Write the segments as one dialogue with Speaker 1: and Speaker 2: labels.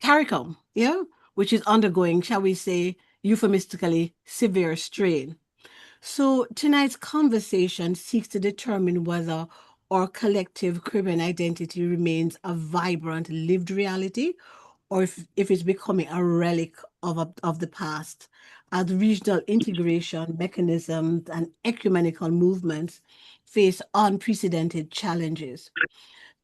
Speaker 1: CARICOM, yeah, which is undergoing, shall we say, euphemistically severe strain. So tonight's conversation seeks to determine whether our collective Caribbean identity remains a vibrant lived reality or if it's becoming a relic of the past, as regional integration mechanisms and ecumenical movements face unprecedented challenges.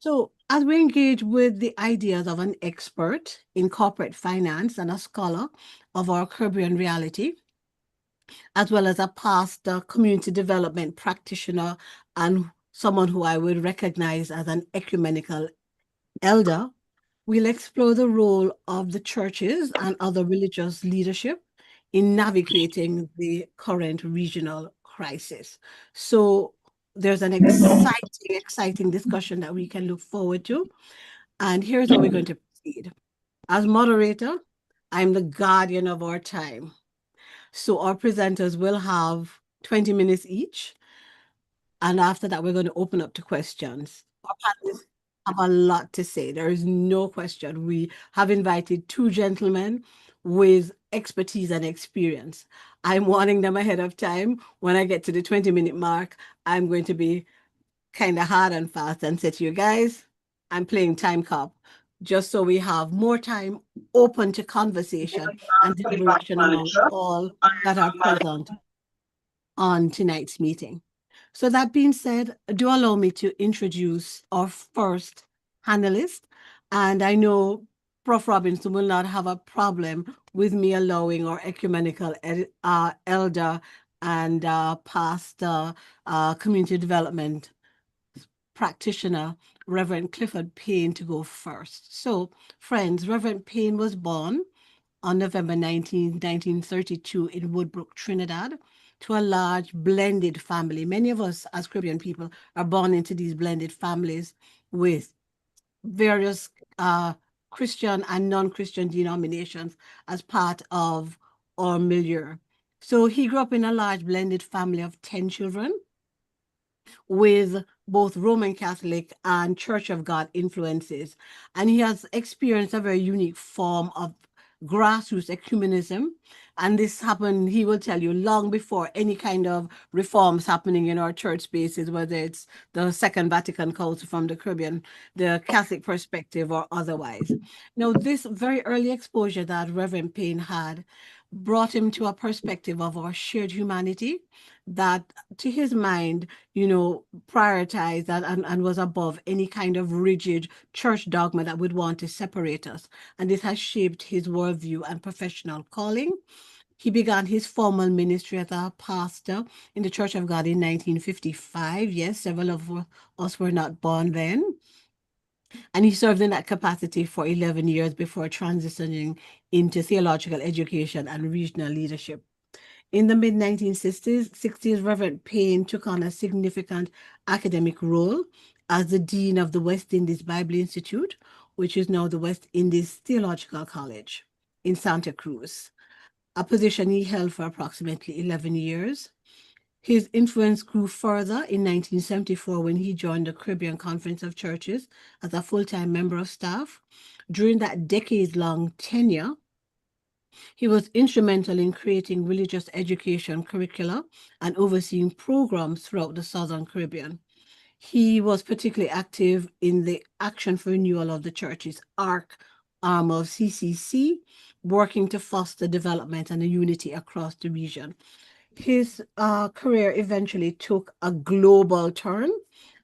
Speaker 1: So, as we engage with the ideas of an expert in corporate finance and a scholar of our Caribbean reality, as well as a past community development practitioner and someone who I would recognize as an ecumenical elder, we'll explore the role of the churches and other religious leadership in navigating the current regional crisis. So there's an exciting discussion that we can look forward to. And here's how we're going to proceed. As moderator, I'm the guardian of our time. So our presenters will have 20 minutes each. And after that, we're going to open up to questions. Our panelists have a lot to say. There is no question. We have invited two gentlemen with expertise and experience. I'm warning them ahead of time. When I get to the 20-minute mark, I'm going to be kind of hard and fast and say to you guys, I'm playing time cop, just so we have more time open to conversation and deliberation among all that are present on tonight's meeting. So that being said, do allow me to introduce our first panelist. And I know Prof. Robinson will not have a problem with me allowing our ecumenical elder and past community development practitioner, Reverend Clifford Payne, to go first. So, friends, Reverend Payne was born on November 19, 1932 in Woodbrook, Trinidad, to a large blended family. Many of us as Caribbean people are born into these blended families with various Christian and non-Christian denominations as part of our milieu. So he grew up in a large blended family of 10 children with both Roman Catholic and Church of God influences. And he has experienced a very unique form of grassroots ecumenism. And this happened, he will tell you, long before any kind of reforms happening in our church spaces, whether it's the Second Vatican Council from the Caribbean, the Catholic perspective, or otherwise. Now, this very early exposure that Reverend Payne had brought him to a perspective of our shared humanity that, to his mind, prioritized that and was above any kind of rigid church dogma that would want to separate us. And this has shaped his worldview and professional calling. He began his formal ministry as a pastor in the Church of God in 1955. Yes, several of us were not born then. And he served in that capacity for 11 years before transitioning into theological education and regional leadership. In the mid-1960s, Reverend Payne took on a significant academic role as the Dean of the West Indies Bible Institute, which is now the West Indies Theological College in Santa Cruz, a position he held for approximately 11 years. His influence grew further in 1974 when he joined the Caribbean Conference of Churches as a full-time member of staff. During that decade-long tenure, he was instrumental in creating religious education curricula and overseeing programs throughout the Southern Caribbean. He was particularly active in the Action for Renewal of the Church's ARC arm of CCC, working to foster development and unity across the region. His career eventually took a global turn,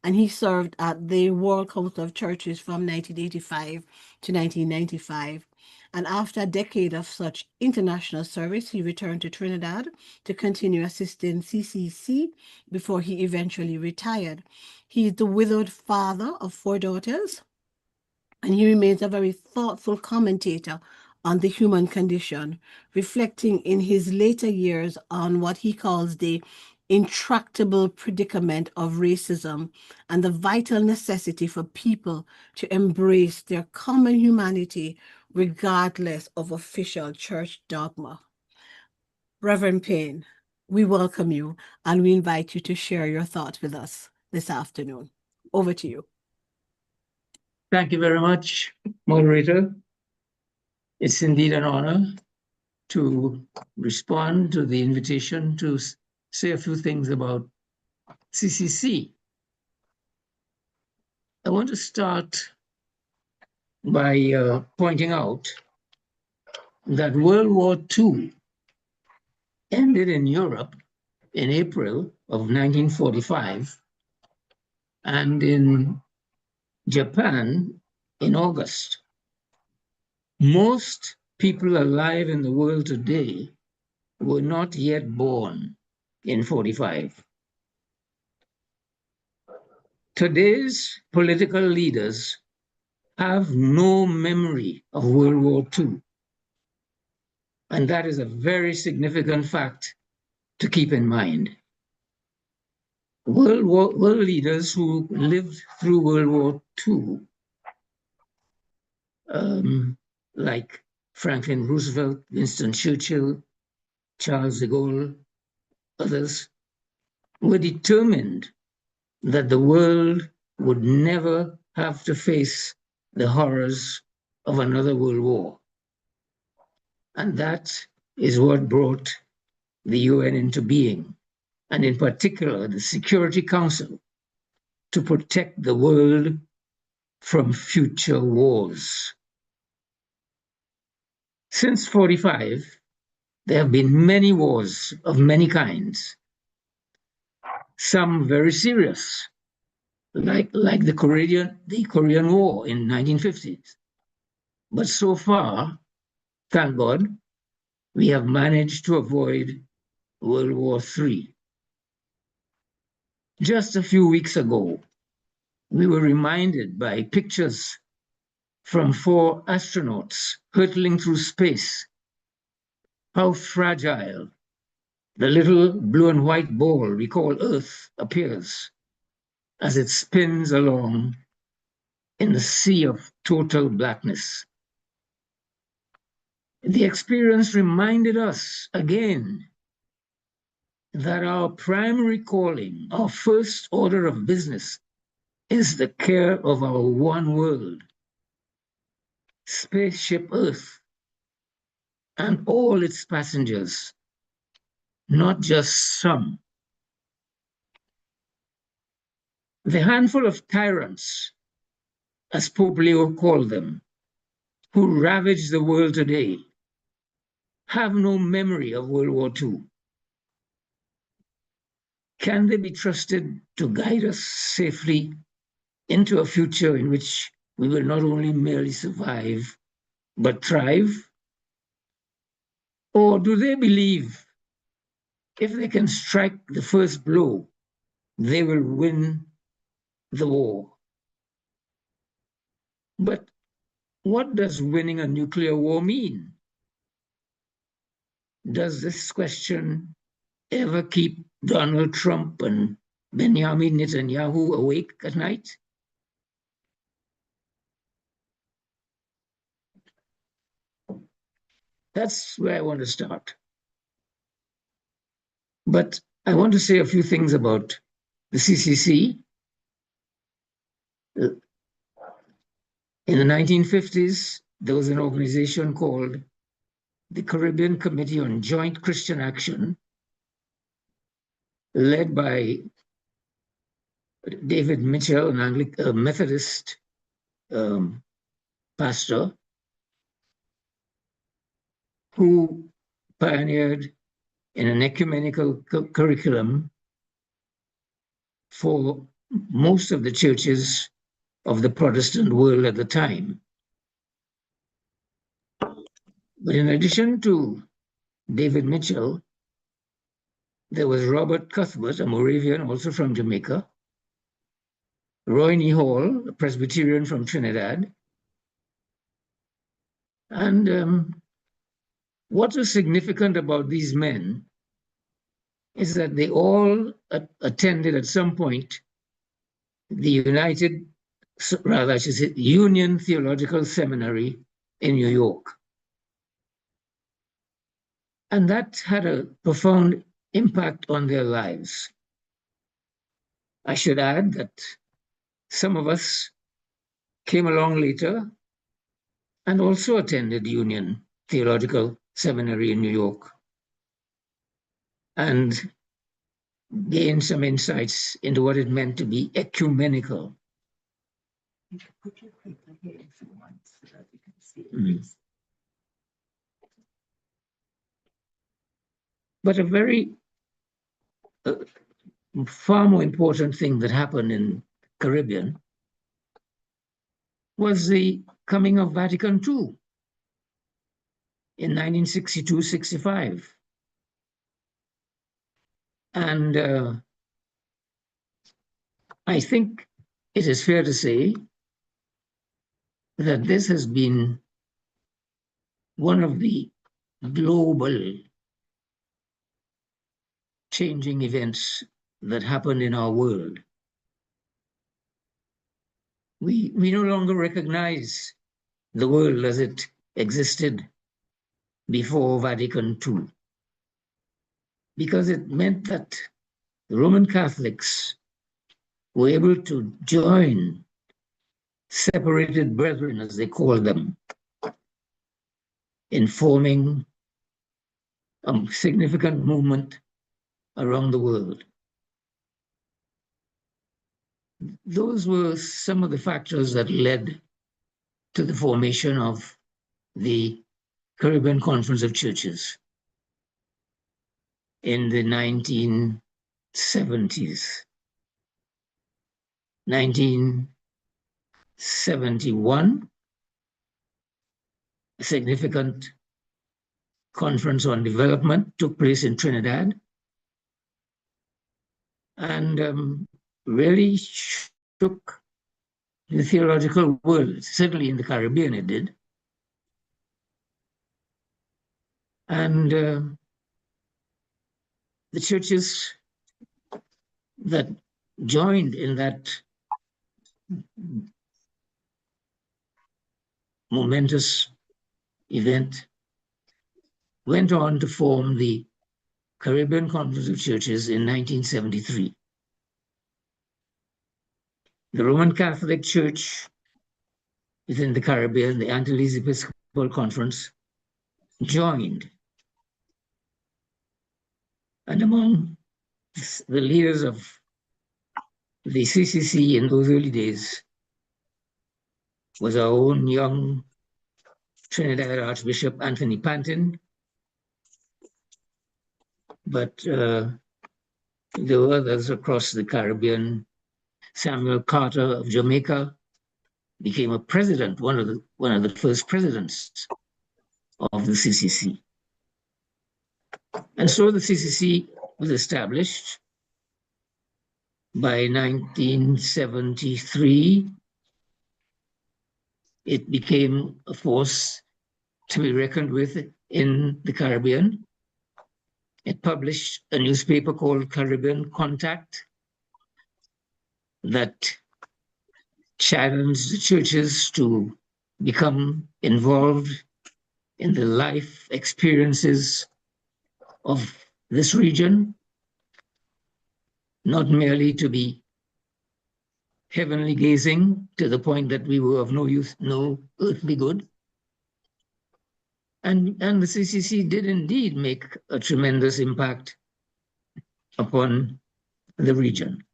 Speaker 1: and he served at the World Council of Churches from 1985 to 1995. And after a decade of such international service, he returned to Trinidad to continue assisting CCC before he eventually retired. He is the widowed father of 4 daughters, and he remains a very thoughtful commentator on the human condition, reflecting in his later years on what he calls the intractable predicament of racism and the vital necessity for people to embrace their common humanity regardless of official church dogma. Reverend Payne, we welcome you and we invite you to share your thoughts with us this afternoon. Over to you.
Speaker 2: Thank you very much, moderator. It's indeed an honor to respond to the invitation to say a few things about CCC. I want to start by pointing out that World War II ended in Europe in April of 1945 and in Japan in August. Most people alive in the world today were not yet born in 45. Today's political leaders have no memory of World War II. And that is a very significant fact to keep in mind. World leaders who lived through World War II, like Franklin Roosevelt, Winston Churchill, Charles de Gaulle, others, were determined that the world would never have to face the horrors of another world war. And that is what brought the UN into being, and in particular the Security Council, to protect the world from future wars. Since 45, there have been many wars of many kinds, some very serious, like the Korean War in 1950s. But so far, thank God, we have managed to avoid World War III. Just a few weeks ago, we were reminded by pictures from 4 astronauts hurtling through space how fragile the little blue and white ball we call Earth appears as it spins along in the sea of total blackness. The experience reminded us again that our primary calling, our first order of business, is the care of our one world, spaceship Earth, and all its passengers, not just some. The handful of tyrants, as Pope Leo called them, who ravage the world today, have no memory of World War II. Can they be trusted to guide us safely into a future in which we will not only merely survive, but thrive? Or do they believe if they can strike the first blow, they will win the war? But what does winning a nuclear war mean? Does this question ever keep Donald Trump and Benjamin Netanyahu awake at night? That's where I want to start. But I want to say a few things about the CCC. In the 1950s, there was an organization called the Caribbean Committee on Joint Christian Action, led by David Mitchell, a Methodist pastor, who pioneered in an ecumenical curriculum for most of the churches of the Protestant world at the time. But in addition to David Mitchell, there was Robert Cuthbert, a Moravian, also from Jamaica, Roy Hall, a Presbyterian from Trinidad. And what was significant about these men is that they all attended at some point the Union Theological Seminary in New York. And that had a profound impact on their lives. I should add that some of us came along later and also attended Union Theological Seminary in New York, and gained some insights into what it meant to be ecumenical. You can put your paper here if you want, so that you can see it. But a very far more important thing that happened in Caribbean was the coming of Vatican II in 1962-65. And I think it is fair to say that this has been one of the global changing events that happened in our world. We no longer recognize the world as it existed before Vatican II, because it meant that the Roman Catholics were able to join separated brethren, as they call them, in forming a significant movement around the world. Those were some of the factors that led to the formation of the Caribbean Conference of Churches in the 1970s. 1971, a significant conference on development took place in Trinidad, and really shook the theological world. Certainly in the Caribbean it did. And the churches that joined in that momentous event went on to form the Caribbean Conference of Churches in 1973. The Roman Catholic Church within the Caribbean, the Antilles Episcopal Conference, joined. And among the leaders of the CCC in those early days was our own young Trinidad Archbishop Anthony Pantin, but there were others across the Caribbean. Samuel Carter of Jamaica became a president, one of the first presidents of the CCC. And so the CCC was established. By 1973, it became a force to be reckoned with in the Caribbean. It published a newspaper called Caribbean Contact that challenged the churches to become involved in the life experiences of this region, not merely to be heavenly gazing to the point that we were of no use, no earthly good. And the CCC did indeed make a tremendous impact upon the region.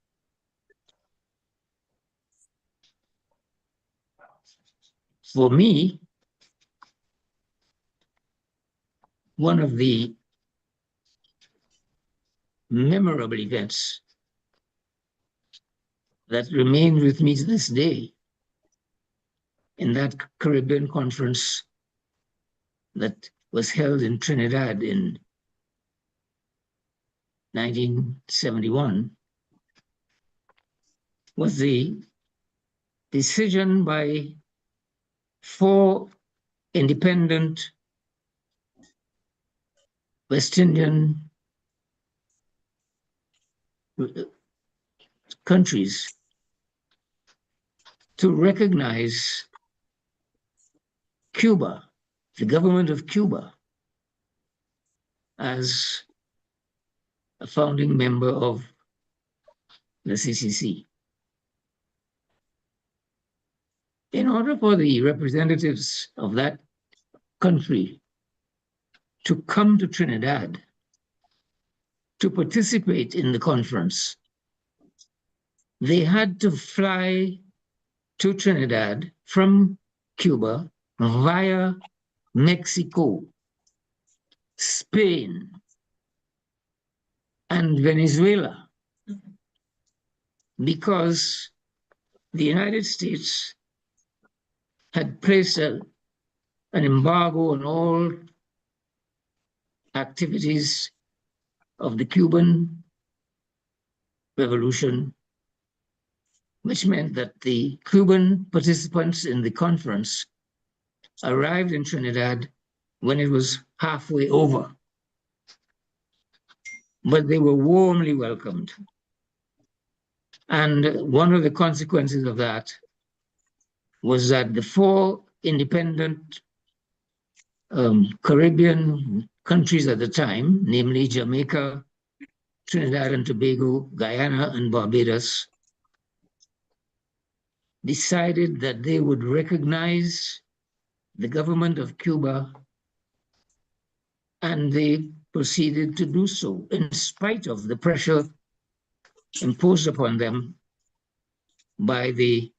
Speaker 2: For me, one of the memorable events that remain with me to this day in that Caribbean conference that was held in Trinidad in 1971 was the decision by 4 independent West Indian countries to recognize Cuba, the government of Cuba, as a founding member of the CCC. In order for the representatives of that country to come to Trinidad to participate in the conference, they had to fly to Trinidad from Cuba via Mexico, Spain, and Venezuela, because the United States had placed an embargo on all activities of the Cuban Revolution, which meant that the Cuban participants in the conference arrived in Trinidad when it was halfway over. But they were warmly welcomed. And one of the consequences of that was that the four independent Caribbean countries at the time, namely Jamaica, Trinidad and Tobago, Guyana, and Barbados, decided that they would recognize the government of Cuba, and they proceeded to do so in spite of the pressure imposed upon them by the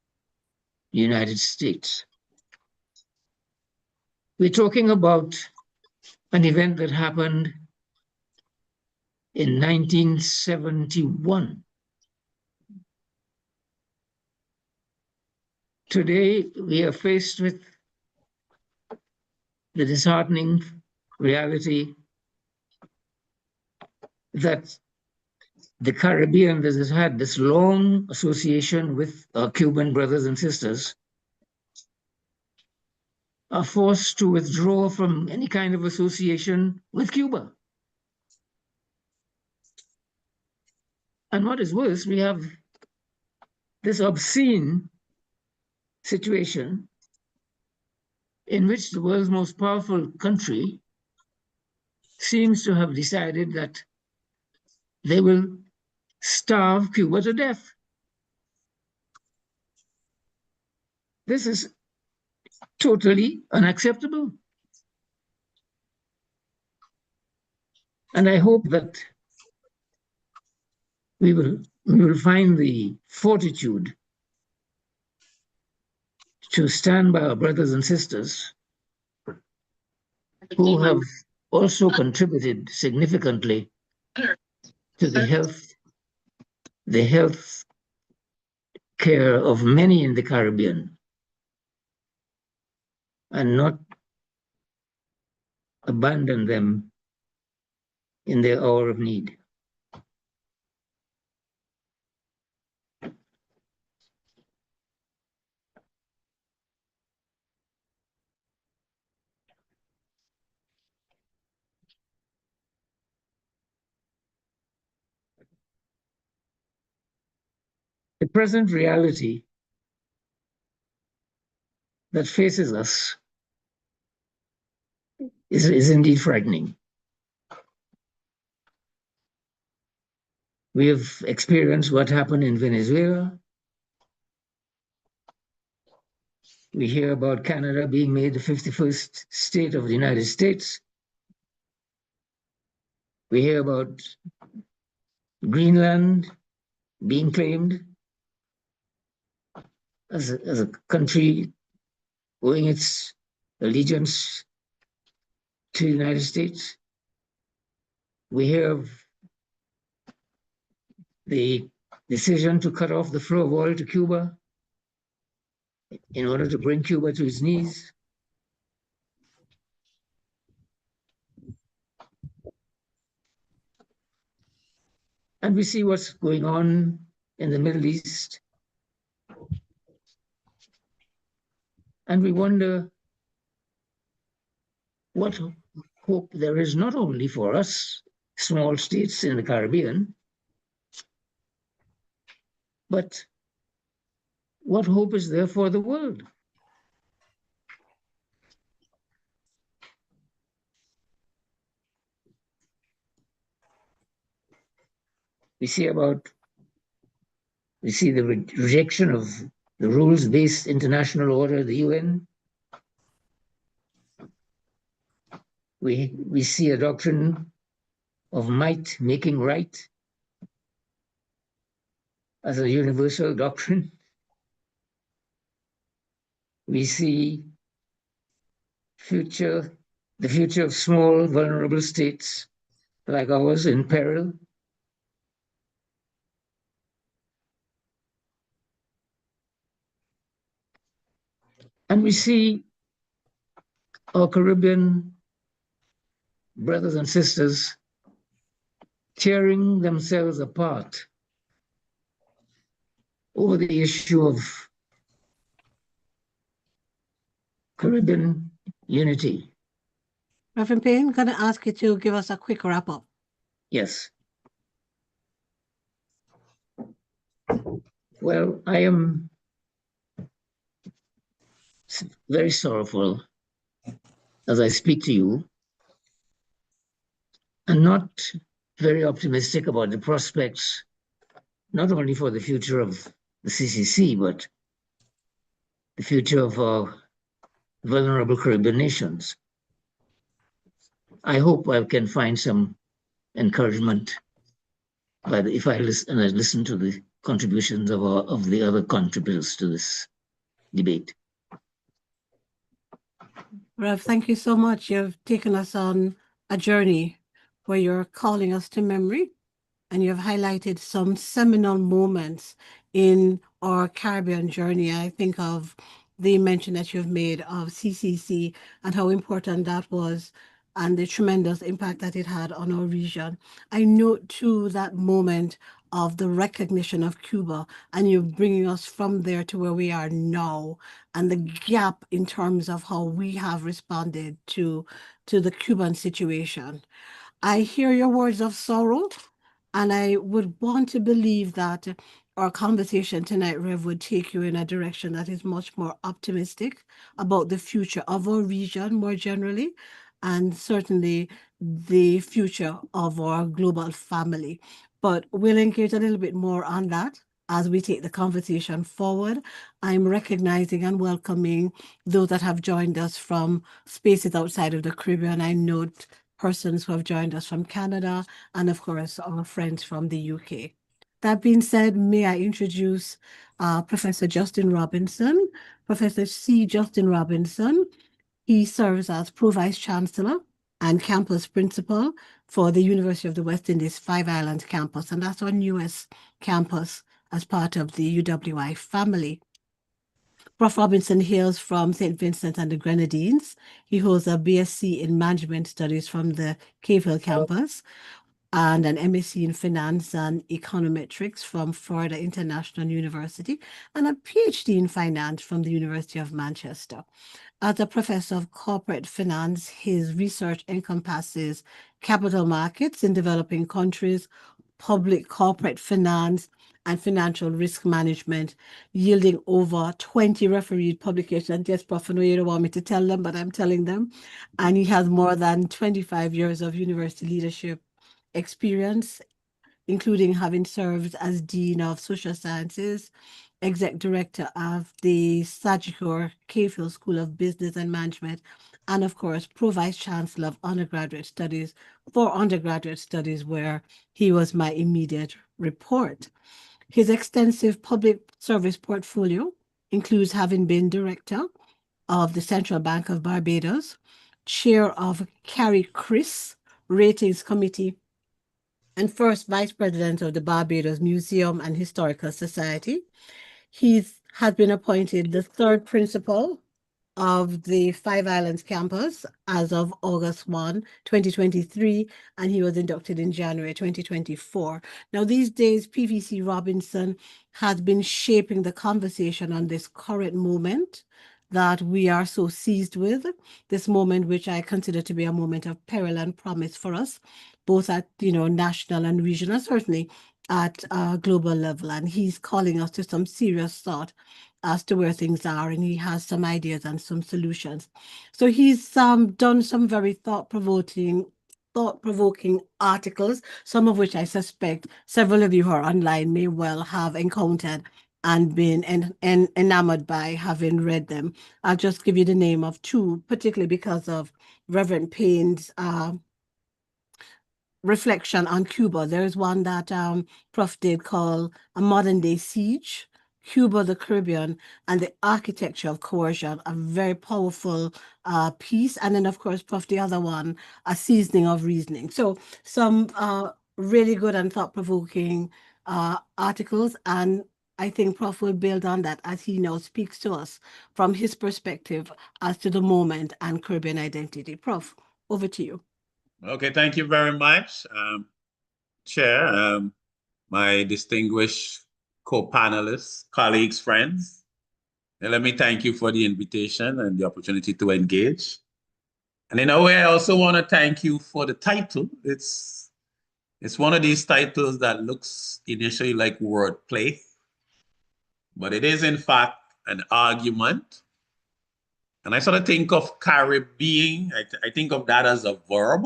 Speaker 2: United States. We're talking about an event that happened in 1971. Today, we are faced with the disheartening reality that the Caribbean that has had this long association with our Cuban brothers and sisters are forced to withdraw from any kind of association with Cuba. And what is worse, we have this obscene situation in which the world's most powerful country seems to have decided that they will starve Cuba to death. This is totally unacceptable. And I hope that we will find the fortitude to stand by our brothers and sisters who have also contributed significantly to the health care of many in the Caribbean, and not abandon them in their hour of need. The present reality that faces us is indeed frightening. We have experienced what happened in Venezuela. We hear about Canada being made the 51st state of the United States. We hear about Greenland being claimed as a country owing its allegiance to the United States. We hear of the decision to cut off the flow of oil to Cuba in order to bring Cuba to its knees. And we see what's going on in the Middle East. And we wonder what hope there is not only for us, small states in the Caribbean, but what hope is there for the world? We see the rejection of the rules-based international order, the UN. We see a doctrine of might making right as a universal doctrine. We see the future of small, vulnerable states like ours in peril. And we see our Caribbean brothers and sisters tearing themselves apart over the issue of Caribbean unity.
Speaker 1: Reverend Payne, I'm going to ask you to give us a quick wrap up.
Speaker 2: Yes. Well, I am very sorrowful as I speak to you, and not very optimistic about the prospects, not only for the future of the CCC, but the future of our vulnerable Caribbean nations. I hope I can find some encouragement if I listen to the contributions of the other contributors to this debate.
Speaker 1: Rev, thank you so much. You've taken us on a journey where you're calling us to memory, and you've highlighted some seminal moments in our Caribbean journey. I think of the mention that you've made of CCC and how important that was and the tremendous impact that it had on our region. I note too that moment of the recognition of Cuba and you bringing us from there to where we are now, and the gap in terms of how we have responded to the Cuban situation. I hear your words of sorrow, and I would want to believe that our conversation tonight, Rev, would take you in a direction that is much more optimistic about the future of our region more generally, and certainly the future of our global family. But we'll engage a little bit more on that as we take the conversation forward. I'm recognizing and welcoming those that have joined us from spaces outside of the Caribbean. I note persons who have joined us from Canada, and of course, our friends from the UK. That being said, may I introduce Professor Justin Robinson, Professor C. Justin Robinson. He serves as Pro-Vice Chancellor and Campus Principal for the University of the West Indies Five Islands campus, and that's our newest campus as part of the UWI family. Prof. Robinson hails from St. Vincent and the Grenadines. He holds a BSc in Management Studies from the Cave Hill campus and an MSc in Finance and Econometrics from Florida International University and a PhD in Finance from the University of Manchester. As a professor of corporate finance, his research encompasses capital markets in developing countries, public corporate finance, and financial risk management, yielding over 20 refereed publications. Yes, Prof, I know you don't want me to tell them, but I'm telling them. And he has more than 25 years of university leadership experience, including having served as Dean of Social Sciences, Exec Director of the Sagicor Cave Hill School of Business and Management, and of course, Pro-Vice Chancellor of Undergraduate Studies for Undergraduate Studies, where he was my immediate report. His extensive public service portfolio includes having been Director of the Central Bank of Barbados, Chair of Carib-being Ratings Committee, and first Vice President of the Barbados Museum and Historical Society. He has been appointed the third principal of the Five Islands campus as of August 1, 2023, and he was inducted in January 2024. Now, these days, PVC Robinson has been shaping the conversation on this current moment that we are so seized with, this moment which I consider to be a moment of peril and promise for us, both at national and regional, certainly at a global level. And he's calling us to some serious thought as to where things are, and he has some ideas and some solutions. So he's done some very thought-provoking articles, some of which I suspect several of you who are online may well have encountered and been and enamored by having read them. I'll just give you the name of two, particularly because of Reverend Payne's reflection on Cuba. There is one that Prof did call A Modern Day Siege, Cuba, the Caribbean, and the Architecture of Coercion, a very powerful piece. And then, of course, Prof, the other one, A Seasoning of Reasoning. So some really good and thought-provoking articles. And I think Prof will build on that as he now speaks to us from his perspective as to the moment and Caribbean identity. Prof, over to you.
Speaker 3: Okay, thank you very much, Chair, my distinguished co-panelists, colleagues, friends. And let me thank you for the invitation and the opportunity to engage. And in a way, I also want to thank you for the title. It's one of these titles that looks initially like wordplay, but it is in fact an argument. And I sort of think of Carib-being, I think of that as a verb.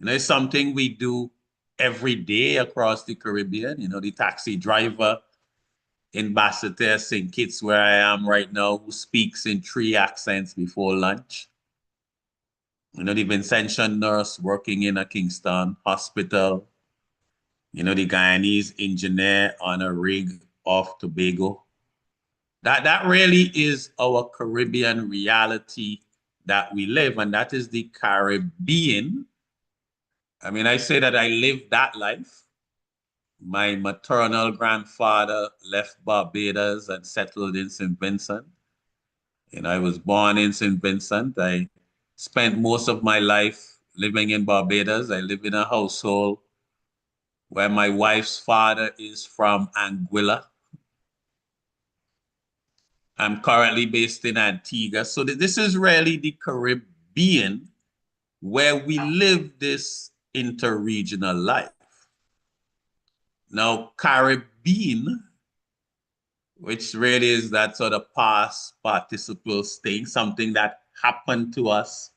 Speaker 3: It's something we do every day across the Caribbean. The taxi driver in Basseterre, St. Kitts, where I am right now, who speaks in 3 accents before lunch. The Vincentian nurse working in a Kingston hospital. The Guyanese engineer on a rig off Tobago. That really is our Caribbean reality that we live, and that is the Carib-being. I mean, I say that I lived that life. My maternal grandfather left Barbados and settled in St. Vincent. I was born in St. Vincent. I spent most of my life living in Barbados. I live in a household where my wife's father is from Anguilla. I'm currently based in Antigua. So this is really the Caribbean where we live this interregional life. Now, Carib-been, which really is that sort of past participle thing, something that happened to us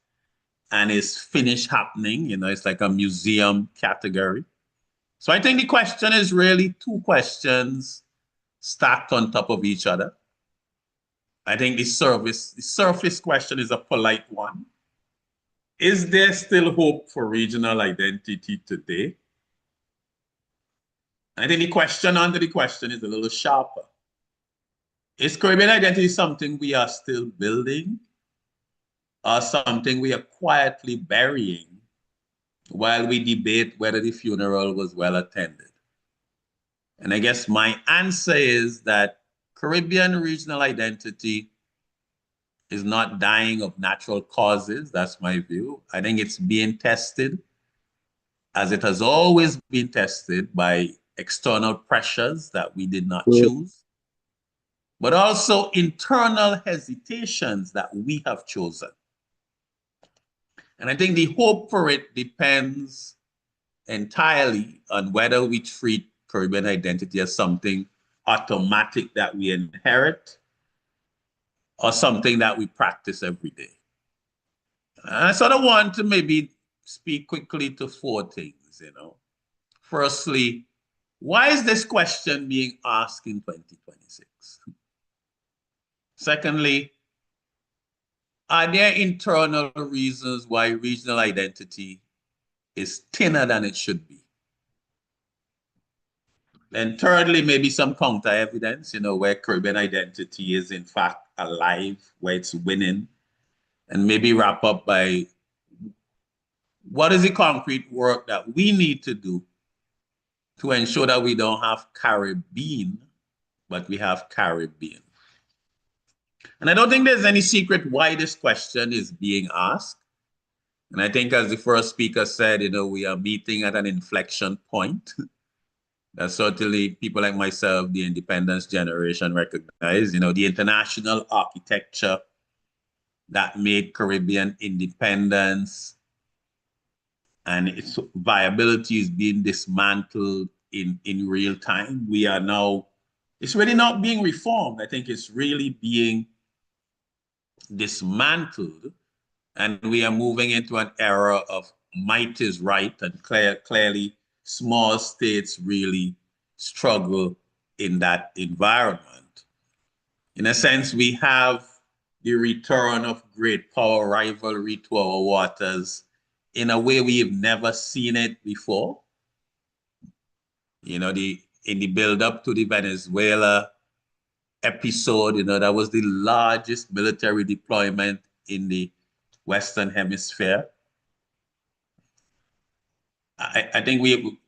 Speaker 3: and is finished happening. It's like a museum category. So I think the question is really 2 questions stacked on top of each other. I think the surface question is a polite one. Is there still hope for regional identity today? I think the question under the question is a little sharper. Is Caribbean identity something we are still building or something we are quietly burying while we debate whether the funeral was well attended? And I guess my answer is that Caribbean regional identity is not dying of natural causes. That's my view. I think it's being tested, as it has always been tested, by external pressures that we did not choose, but also internal hesitations that we have chosen. And I think the hope for it depends entirely on whether we treat Caribbean identity as something automatic that we inherit or something that we practice every day. And I sort of want to maybe speak quickly to 4 things, Firstly, why is this question being asked in 2026? Secondly, are there internal reasons why regional identity is thinner than it should be? And thirdly, maybe some counter evidence, where Caribbean identity is in fact alive, where it's winning. And maybe wrap up by what is the concrete work that we need to do to ensure that we don't have Carib-been, but we have Carib-being. And I don't think there's any secret why this question is being asked. And I think, as the first speaker said, we are meeting at an inflection point that certainly people like myself, the independence generation, recognize. The international architecture that made Caribbean independence and its viability is being dismantled in real time. We are now, it's really not being reformed. I think it's really being dismantled, and we are moving into an era of might is right, and clearly small states really struggle in that environment. In a sense, we have the return of great power rivalry to our waters in a way we've never seen it before. You know, in the build-up to the Venezuela episode, you know, that was the largest military deployment in the Western Hemisphere. I think we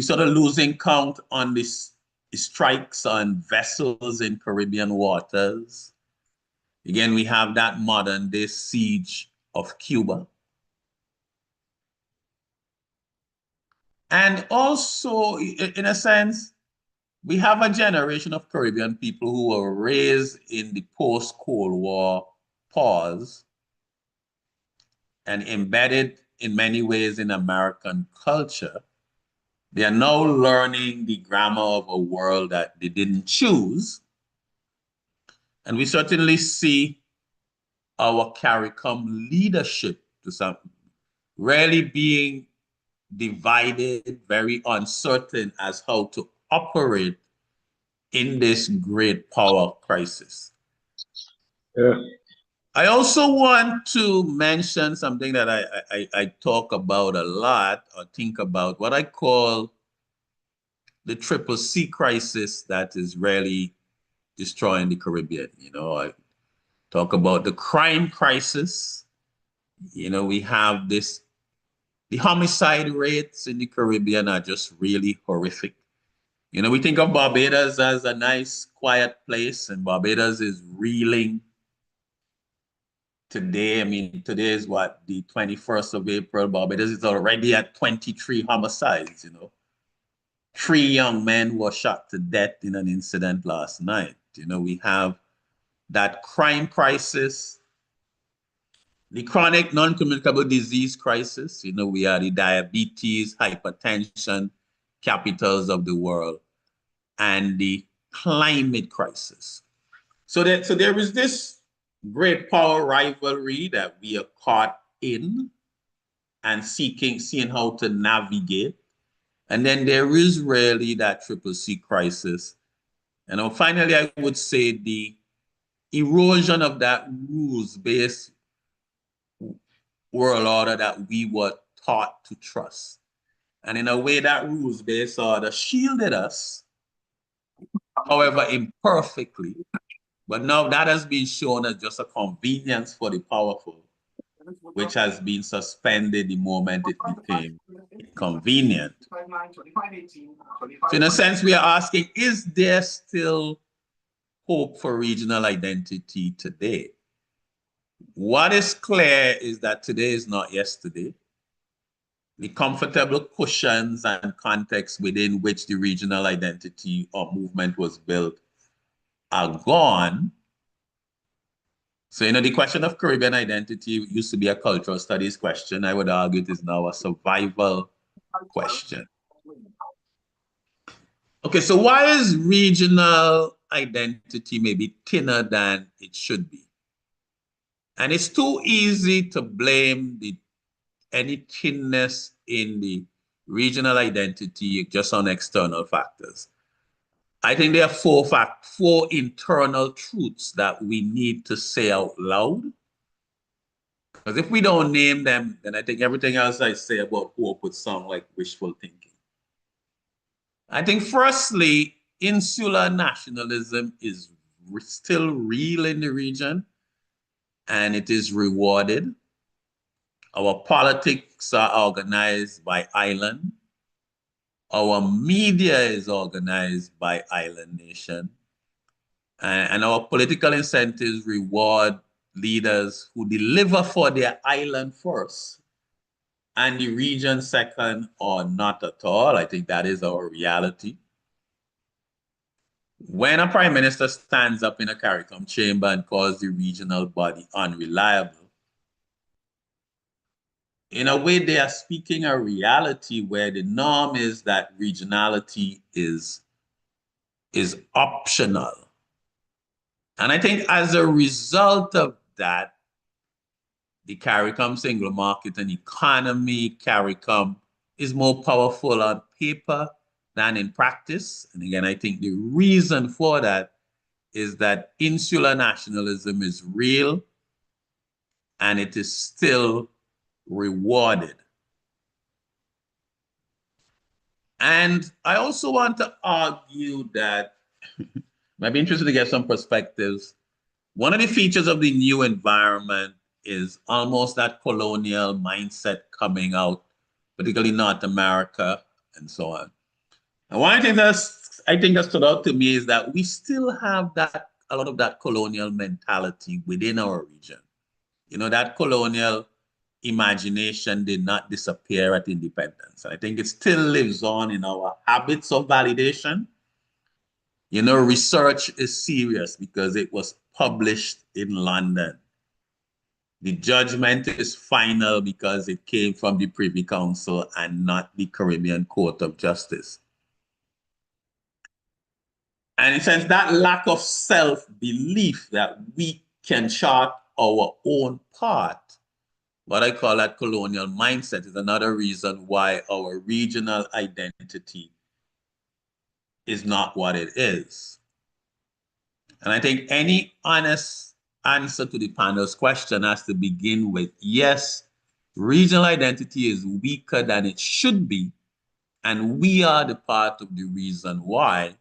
Speaker 3: sort of losing count on this strikes on vessels in Caribbean waters. Again, we have that modern day siege of Cuba. And also, in a sense, we have a generation of Caribbean people who were raised in the post-Cold War pause and embedded in many ways in American culture. They are now learning the grammar of a world that they didn't choose. And we certainly see our CARICOM leadership to some really being divided, very uncertain as how to operate in this great power crisis.
Speaker 2: Yeah.
Speaker 3: I also want to mention something that I talk about a lot or think about, what I call the triple C crisis that is really destroying the Caribbean. You know, I talk about the crime crisis. You know, we have this, the homicide rates in the Caribbean are just really horrific. You know, we think of Barbados as a nice, quiet place, and Barbados is reeling today. I mean, today is what, the 21st of April. Barbados is already at 23 homicides, you know. 3 young men were shot to death in an incident last night. You know, we have that crime crisis, the chronic non-communicable disease crisis. You know, we are the diabetes, hypertension capitals of the world, and the climate crisis. So there is this great power rivalry that we are caught in and seeing how to navigate. And then there is really that triple C crisis. And finally, I would say the erosion of that rules-based world order that we were taught to trust. And in a way, that rules-based order shielded us, however imperfectly. But now that has been shown as just a convenience for the powerful, which has been suspended the moment it became inconvenient. So in a sense, we are asking, is there still hope for regional identity today? What is clear is that today is not yesterday. The comfortable cushions and context within which the regional identity or movement was built are gone. So, you know, the question of Caribbean identity used to be a cultural studies question. I would argue it is now a survival question. Okay, so why is regional identity maybe thinner than it should be? And it's too easy to blame any thinness in the regional identity just on external factors. I think there are four internal truths that we need to say out loud. Because if we don't name them, then I think everything else I say about hope would sound like wishful thinking. I think firstly, insular nationalism is still real in the region, and it is rewarded. Our politics are organized by island. Our media is organized by island nation. And our political incentives reward leaders who deliver for their island first and the region second or not at all. I think that is our reality. When a prime minister stands up in a CARICOM chamber and calls the regional body unreliable, in a way they are speaking a reality where the norm is that regionality is optional. And I think as a result of that, the CARICOM single market and economy, CARICOM is more powerful on paper than in practice. And again, I think the reason for that is that insular nationalism is real and it is still rewarded. And I also want to argue that, might be interested to get some perspectives. One of the features of the new environment is almost that colonial mindset coming out, particularly North America and so on. And one thing I think that stood out to me is that we still have that a lot of that colonial mentality within our region. You know, that colonial imagination did not disappear at independence. I think it still lives on in our habits of validation. You know, research is serious because it was published in London. The judgment is final because it came from the Privy Council and not the Caribbean Court of Justice. And in a sense, that lack of self-belief that we can chart our own path, what I call that colonial mindset, is another reason why our regional identity is not what it is. And I think any honest answer to the panel's question has to begin with, yes, regional identity is weaker than it should be, and we are the part of the reason why,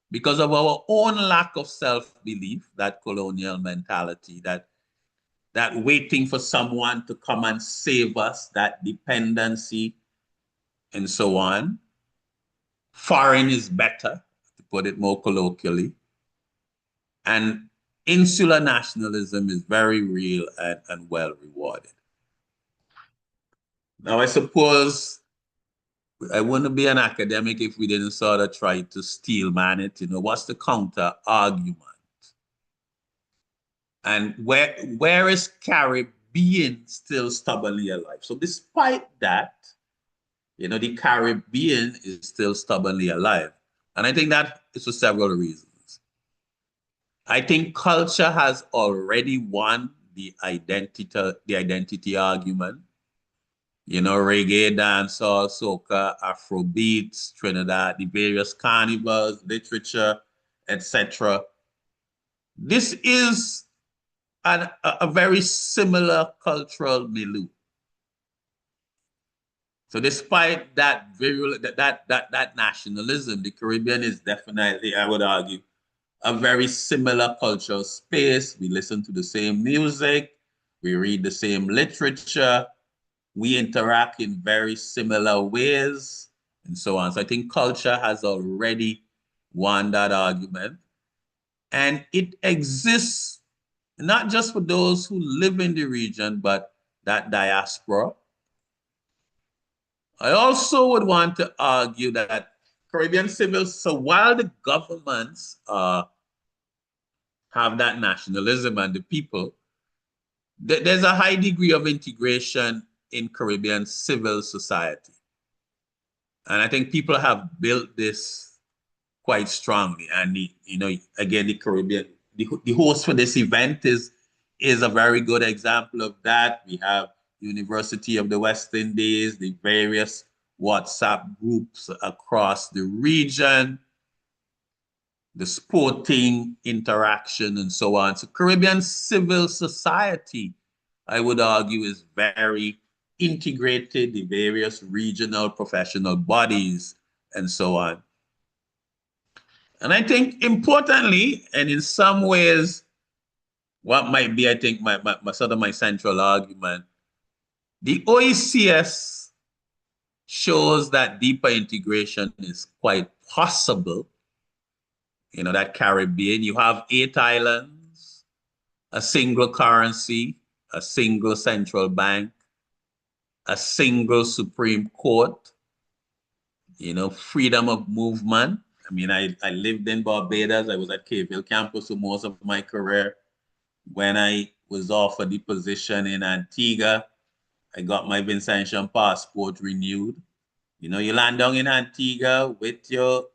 Speaker 3: because of our own lack of self-belief, that colonial mentality, that waiting for someone to come and save us, that dependency, and so on. Foreign is better, to put it more colloquially. And insular nationalism is very real and well rewarded. Now, I suppose I wouldn't be an academic if we didn't sort of try to steel man it. You know, what's the counter argument? And where is Carib-being still stubbornly alive? So despite that, you know, the Carib-being is still stubbornly alive. And I think that is for several reasons. I think culture has already won the identity argument. You know, reggae, dancehall, soca, Afrobeats, Trinidad, the various carnivals, literature, etc. This is a very similar cultural milieu. So despite that that nationalism, the Caribbean is definitely, I would argue, a very similar cultural space. We listen to the same music, we read the same literature, we interact in very similar ways, and so on. So I think culture has already won that argument. And it exists not just for those who live in the region, but that diaspora. I also would want to argue that Caribbean civils, so while the governments have that nationalism and the people, there's a high degree of integration in Caribbean civil society. And I think people have built this quite strongly. And, you know, again, the Caribbean, the host for this event is a very good example of that. We have University of the West Indies, the various WhatsApp groups across the region, the sporting interaction, and so on. So Caribbean civil society, I would argue, is very integrated, the various regional professional bodies, and so on. And I think importantly, and in some ways, what might be, I think, my sort of my central argument, the OECS shows that deeper integration is quite possible. You know, that Caribbean, you have 8 islands, a single currency, a single central bank, a single Supreme Court, you know, freedom of movement. I mean, I lived in Barbados. I was at Cave campus for most of my career. When I was offered the position in Antigua, I got my Vincentian passport renewed. You know, you land down in Antigua with your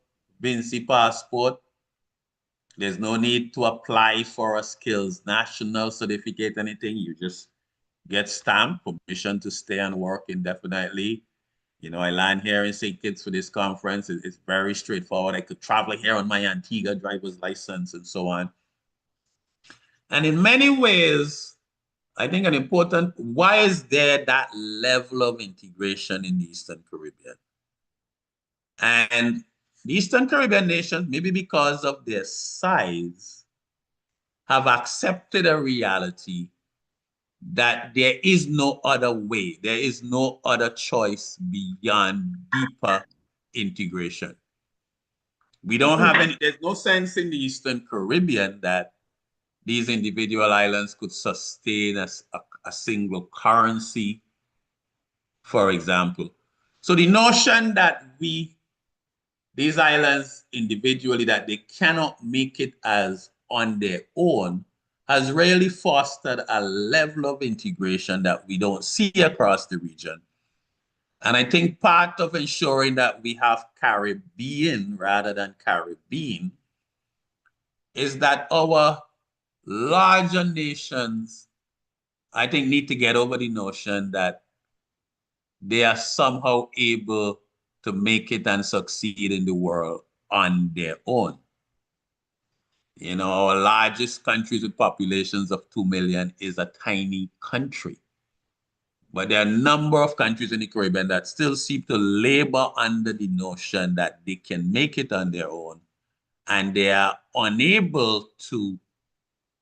Speaker 3: Vinci passport. There's no need to apply for a skills national certificate, anything. You just get stamped, permission to stay and work indefinitely. I land here in St. Kitts for this conference. It's very straightforward. I could travel here on my Antigua driver's license and so on. And in many ways, I think why is there that level of integration in the Eastern Caribbean? And the Eastern Caribbean nations, maybe because of their size, have accepted a reality that there is no other way, there is no other choice beyond deeper integration. We don't have there's no sense in the Eastern Caribbean that these individual islands could sustain a single currency, for example. So the notion that these islands individually, that they cannot make it as on their own, has really fostered a level of integration that we don't see across the region. And I think part of ensuring that we have Carib-being rather than Carib-being is that our larger nations, I think, need to get over the notion that they are somehow able to make it and succeed in the world on their own. Our largest countries with populations of 2 million is a tiny country. But there are a number of countries in the Caribbean that still seem to labor under the notion that they can make it on their own, and they are unable to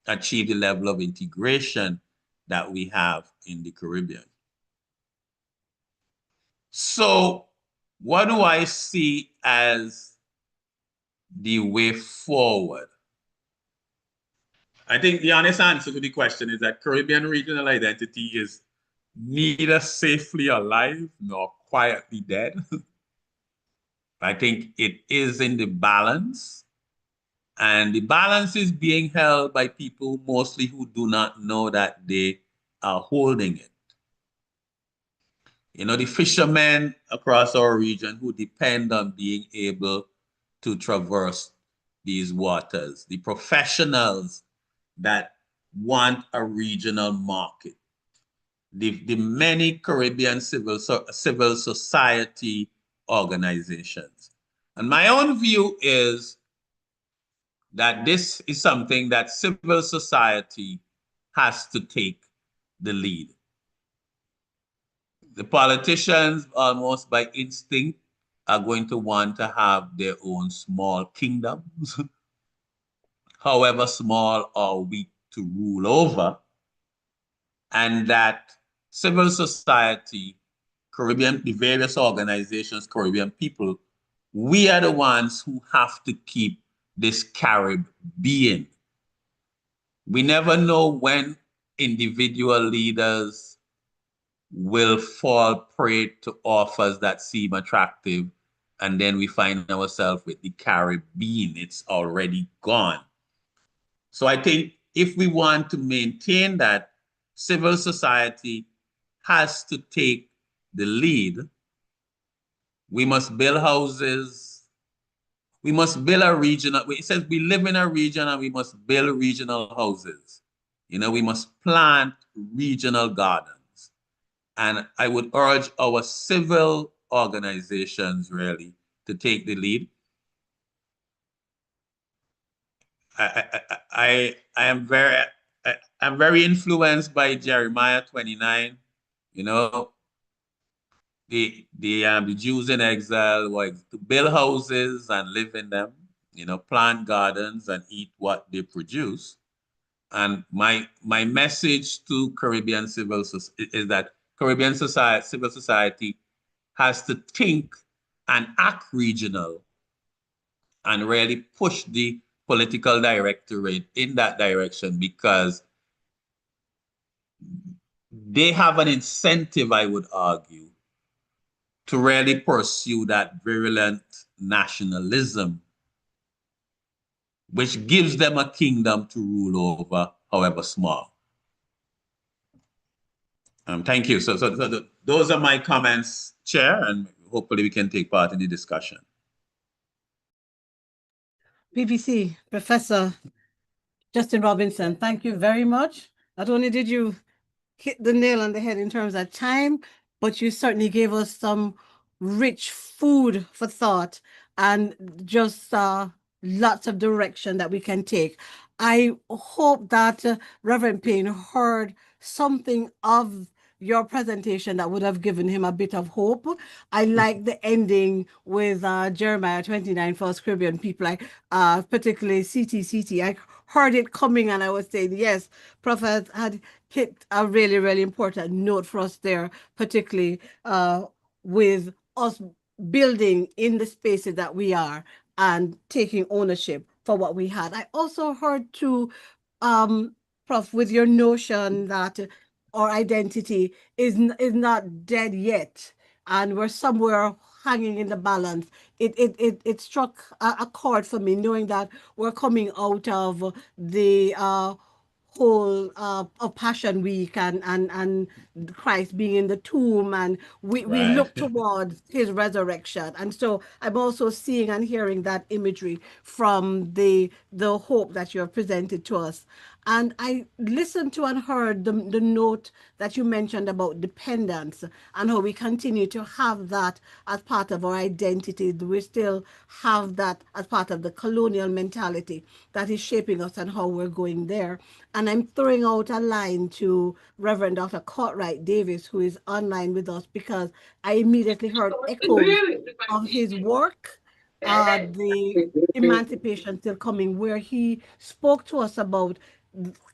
Speaker 3: achieve the level of integration that we have in the Caribbean. So what do I see as the way forward? I think the honest answer to the question is that Caribbean regional identity is neither safely alive nor quietly dead. I think it is in the balance, and the balance is being held by people mostly who do not know that they are holding it. The fishermen across our region who depend on being able to traverse these waters, the professionals that want a regional market, the many Caribbean civil society organizations. And my own view is that this is something that civil society has to take the lead. The politicians, almost by instinct, are going to want to have their own small kingdoms, however small or weak to rule over, and that civil society, Caribbean, the various organizations, Caribbean people, we are the ones who have to keep this Carib-being. We never know when individual leaders will fall prey to offers that seem attractive, and then we find ourselves with the Carib-being. It's already gone. So I think if we want to maintain that, civil society has to take the lead. We must build houses. We must build a regional, it says we live in a region and we must build regional houses. We must plant regional gardens. And I would urge our civil organizations really to take the lead. I'm very influenced by Jeremiah 29. The Jews in exile were to build houses and live in them, plant gardens and eat what they produce. And my message to Caribbean civil society is that Caribbean civil society has to think and act regional and really push the political directorate in that direction, because they have an incentive, I would argue, to really pursue that virulent nationalism, which gives them a kingdom to rule over, however small. Thank you. So those are my comments, Chair, and hopefully we can take part in the discussion.
Speaker 1: BBC, Professor Justin Robinson, thank you very much. Not only did you hit the nail on the head in terms of time, but you certainly gave us some rich food for thought and just lots of direction that we can take. I hope that Reverend Payne heard something of your presentation that would have given him a bit of hope. I like the ending with Jeremiah 29 for us Caribbean people, like particularly CTCT. I heard it coming and I was saying, yes, Prophet had hit a really, really important note for us there, particularly with us building in the spaces that we are and taking ownership for what we had. I also heard too, Prof, with your notion that our identity is not dead yet, and we're somewhere hanging in the balance. It struck a chord for me, knowing that we're coming out of the whole of Passion Week and Christ being in the tomb, and we
Speaker 3: Right.
Speaker 1: look towards his resurrection. And so I'm also seeing and hearing that imagery from the hope that you have presented to us. And I listened to and heard the note that you mentioned about dependence and how we continue to have that as part of our identity. We still have that as part of the colonial mentality that is shaping us and how we're going there. And I'm throwing out a line to Reverend Dr. Cartwright Davis, who is online with us, because I immediately heard echoes of his work, the Emancipation Still Coming, where he spoke to us about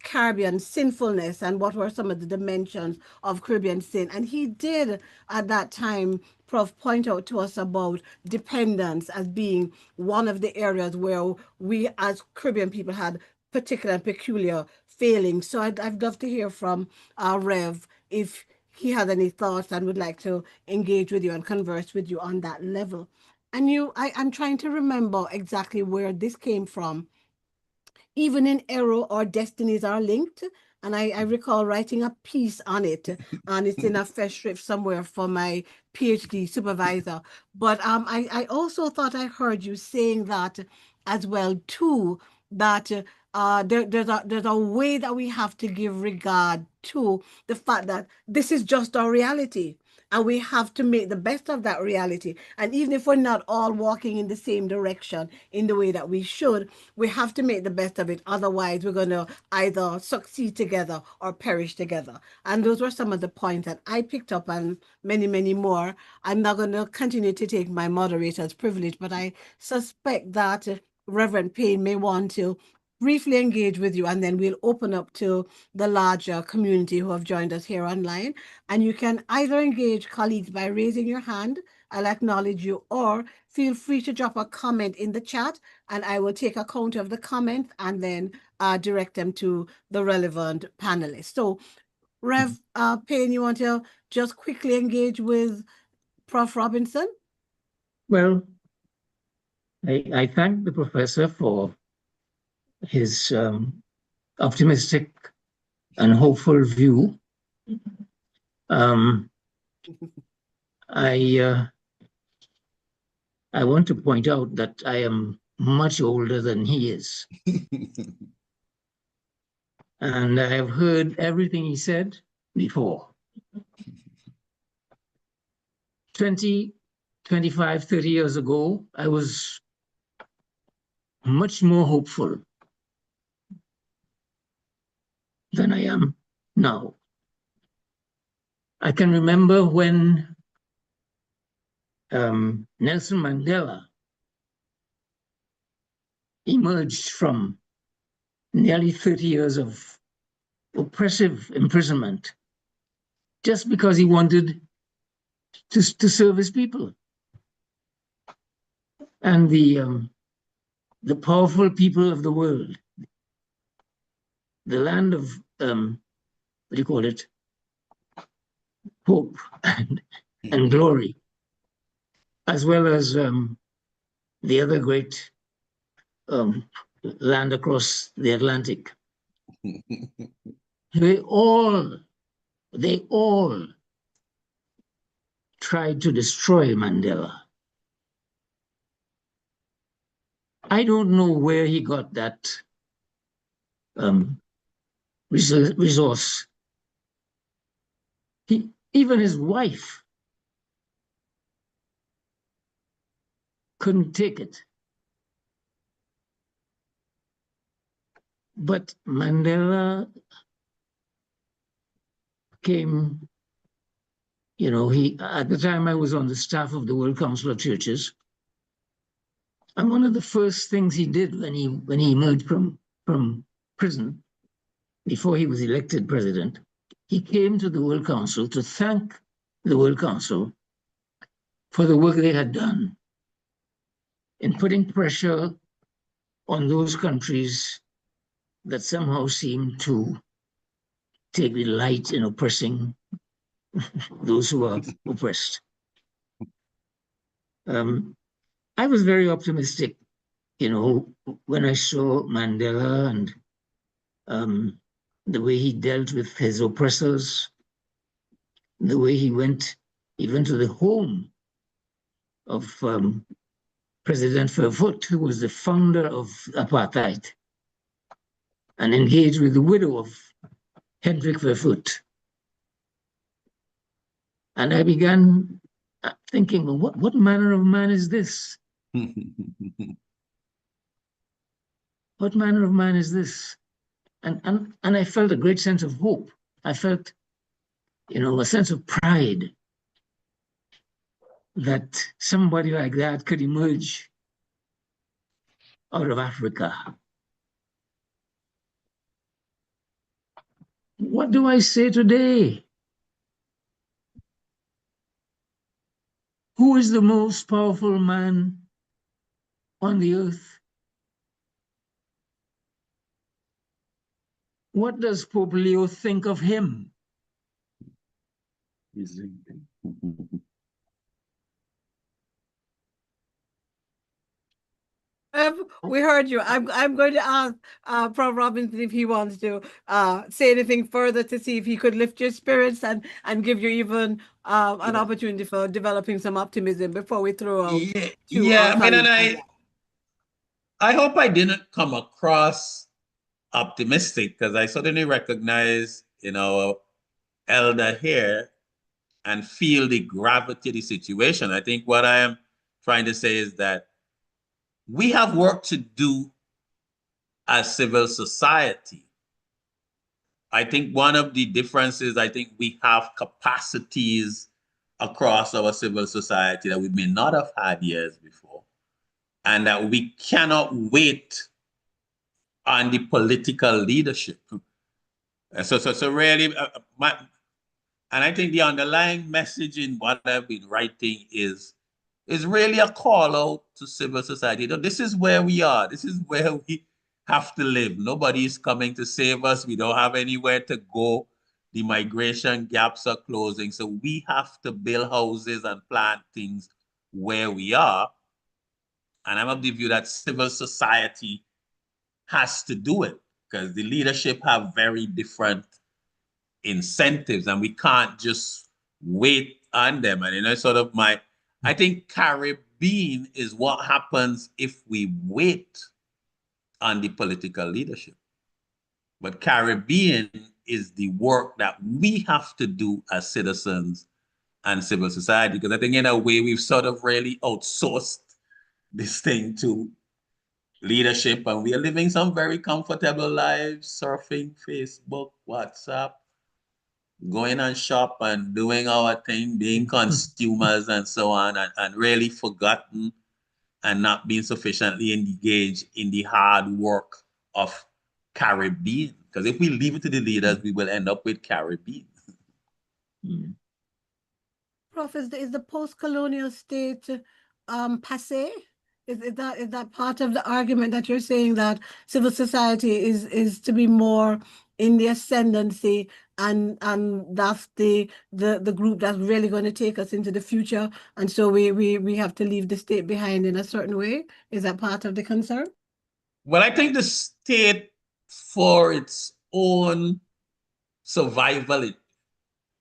Speaker 1: Caribbean sinfulness and what were some of the dimensions of Caribbean sin. And he did at that time, Prof, point out to us about dependence as being one of the areas where we as Caribbean people had particular and peculiar failings. So I'd love to hear from Rev if he had any thoughts and would like to engage with you and converse with you on that level. And I'm trying to remember exactly where this came from. Even in error, our destinies are linked. And I recall writing a piece on it, and it's in a festschrift somewhere for my PhD supervisor. But I also thought I heard you saying that as well too, that there's a way that we have to give regard to the fact that this is just our reality, and we have to make the best of that reality. And even if we're not all walking in the same direction in the way that we should, we have to make the best of it. Otherwise, we're going to either succeed together or perish together. And those were some of the points that I picked up, and many, many more. I'm not going to continue to take my moderator's privilege, but I suspect that Reverend Payne may want to briefly engage with you, and then we'll open up to the larger community who have joined us here online. And you can either engage colleagues by raising your hand, I'll acknowledge you, or feel free to drop a comment in the chat, and I will take account of the comment and then direct them to the relevant panelists. So, Rev Payne, you want to just quickly engage with Prof. Robinson?
Speaker 2: Well, I thank the professor for his optimistic and hopeful view. I want to point out that I am much older than he is. And I have heard everything he said before. 20, 25, 30 years ago, I was much more hopeful than I am now. I can remember when Nelson Mandela emerged from nearly 30 years of oppressive imprisonment just because he wanted to serve his people. And the powerful people of the world, the land of, what do you call it, hope and glory, as well as the other great land across the Atlantic. They all tried to destroy Mandela. I don't know where he got that resource. Even his wife couldn't take it. But Mandela came, at the time I was on the staff of the World Council of Churches. And one of the first things he did when he emerged from prison, before he was elected president, he came to the World Council to thank the World Council for the work they had done in putting pressure on those countries that somehow seemed to take delight in oppressing those who are oppressed. I was very optimistic, when I saw Mandela and the way he dealt with his oppressors, the way he went even to the home of President Verwoerd, who was the founder of apartheid, and engaged with the widow of Hendrik Verwoerd. And I began thinking, well, what manner of man is this? What manner of man is this? And I felt a great sense of hope. I felt, a sense of pride that somebody like that could emerge out of Africa. What do I say today? Who is the most powerful man on the earth? What does Pope Leo think of him?
Speaker 1: We heard you. I'm going to ask Prof. Robinson if he wants to say anything further to see if he could lift your spirits and give you even an opportunity for developing some optimism before we throw out to our
Speaker 3: I mean, and
Speaker 1: colleagues.
Speaker 3: I hope I didn't come across optimistic, because I certainly recognize, elder here and feel the gravity of the situation. I think what I am trying to say is that we have work to do as civil society. I think one of the differences, I think we have capacities across our civil society that we may not have had years before, and that we cannot wait on the political leadership. So really, and I think the underlying message in what I've been writing is really a call out to civil society. This is where we are. This is where we have to live. Nobody is coming to save us. We don't have anywhere to go. The migration gaps are closing. So we have to build houses and plant things where we are. And I'm of the view that civil society has to do it, because the leadership have very different incentives, and we can't just wait on them. And sort of I think Carib-being is what happens if we wait on the political leadership. But Carib-being is the work that we have to do as citizens and civil society, because I think in a way we've sort of really outsourced this thing to leadership, and we are living some very comfortable lives, surfing Facebook, WhatsApp, going and shop and doing our thing, being consumers and so on, and really forgotten and not being sufficiently engaged in the hard work of Carib-being. Because if we leave it to the leaders, we will end up with Carib-being.
Speaker 1: Prof, is the post-colonial state passé? Is that part of the argument that you're saying, that civil society is to be more in the ascendancy, and that's the group that's really going to take us into the future, and so we have to leave the state behind in a certain way? Is that part of the concern?
Speaker 3: Well, I think the state, for its own survival,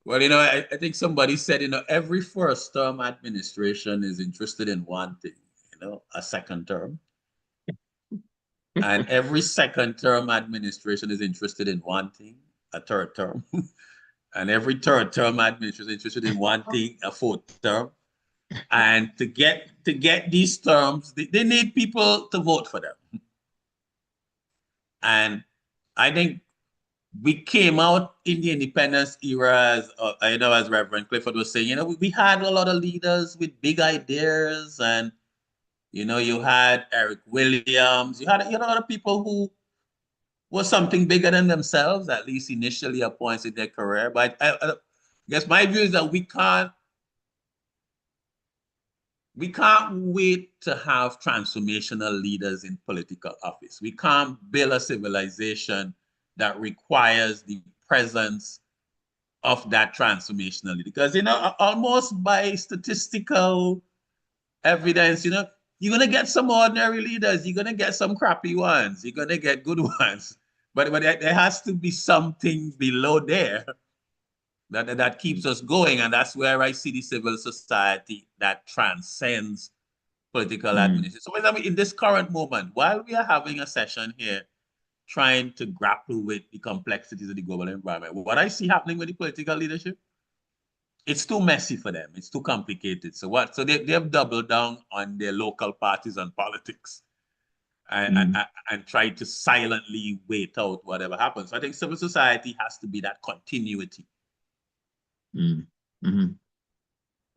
Speaker 3: well, I think somebody said, every first-term administration is interested in one thing, a second term. And every second-term administration is interested in one thing, a third term. And every third-term administration is interested in one thing, a fourth term. And to get these terms, they need people to vote for them. And I think we came out in the independence era, as as Reverend Clifford was saying, we had a lot of leaders with big ideas, and you had Eric Williams, you had a lot of people who was something bigger than themselves, at least initially at points in their career. But I guess my view is that we can't wait to have transformational leaders in political office. We can't build a civilization that requires the presence of that transformational leader. Because, almost by statistical evidence, you're going to get some ordinary leaders. You're going to get some crappy ones. You're going to get good ones. But there has to be something below there that keeps us going. And that's where I see the civil society that transcends political administration. So I mean, in this current moment, while we are having a session here trying to grapple with the complexities of the global environment, what I see happening with the political leadership, it's too messy for them. It's too complicated. So they've doubled down on their local parties and politics and try to silently wait out whatever happens. So I think civil society has to be that continuity.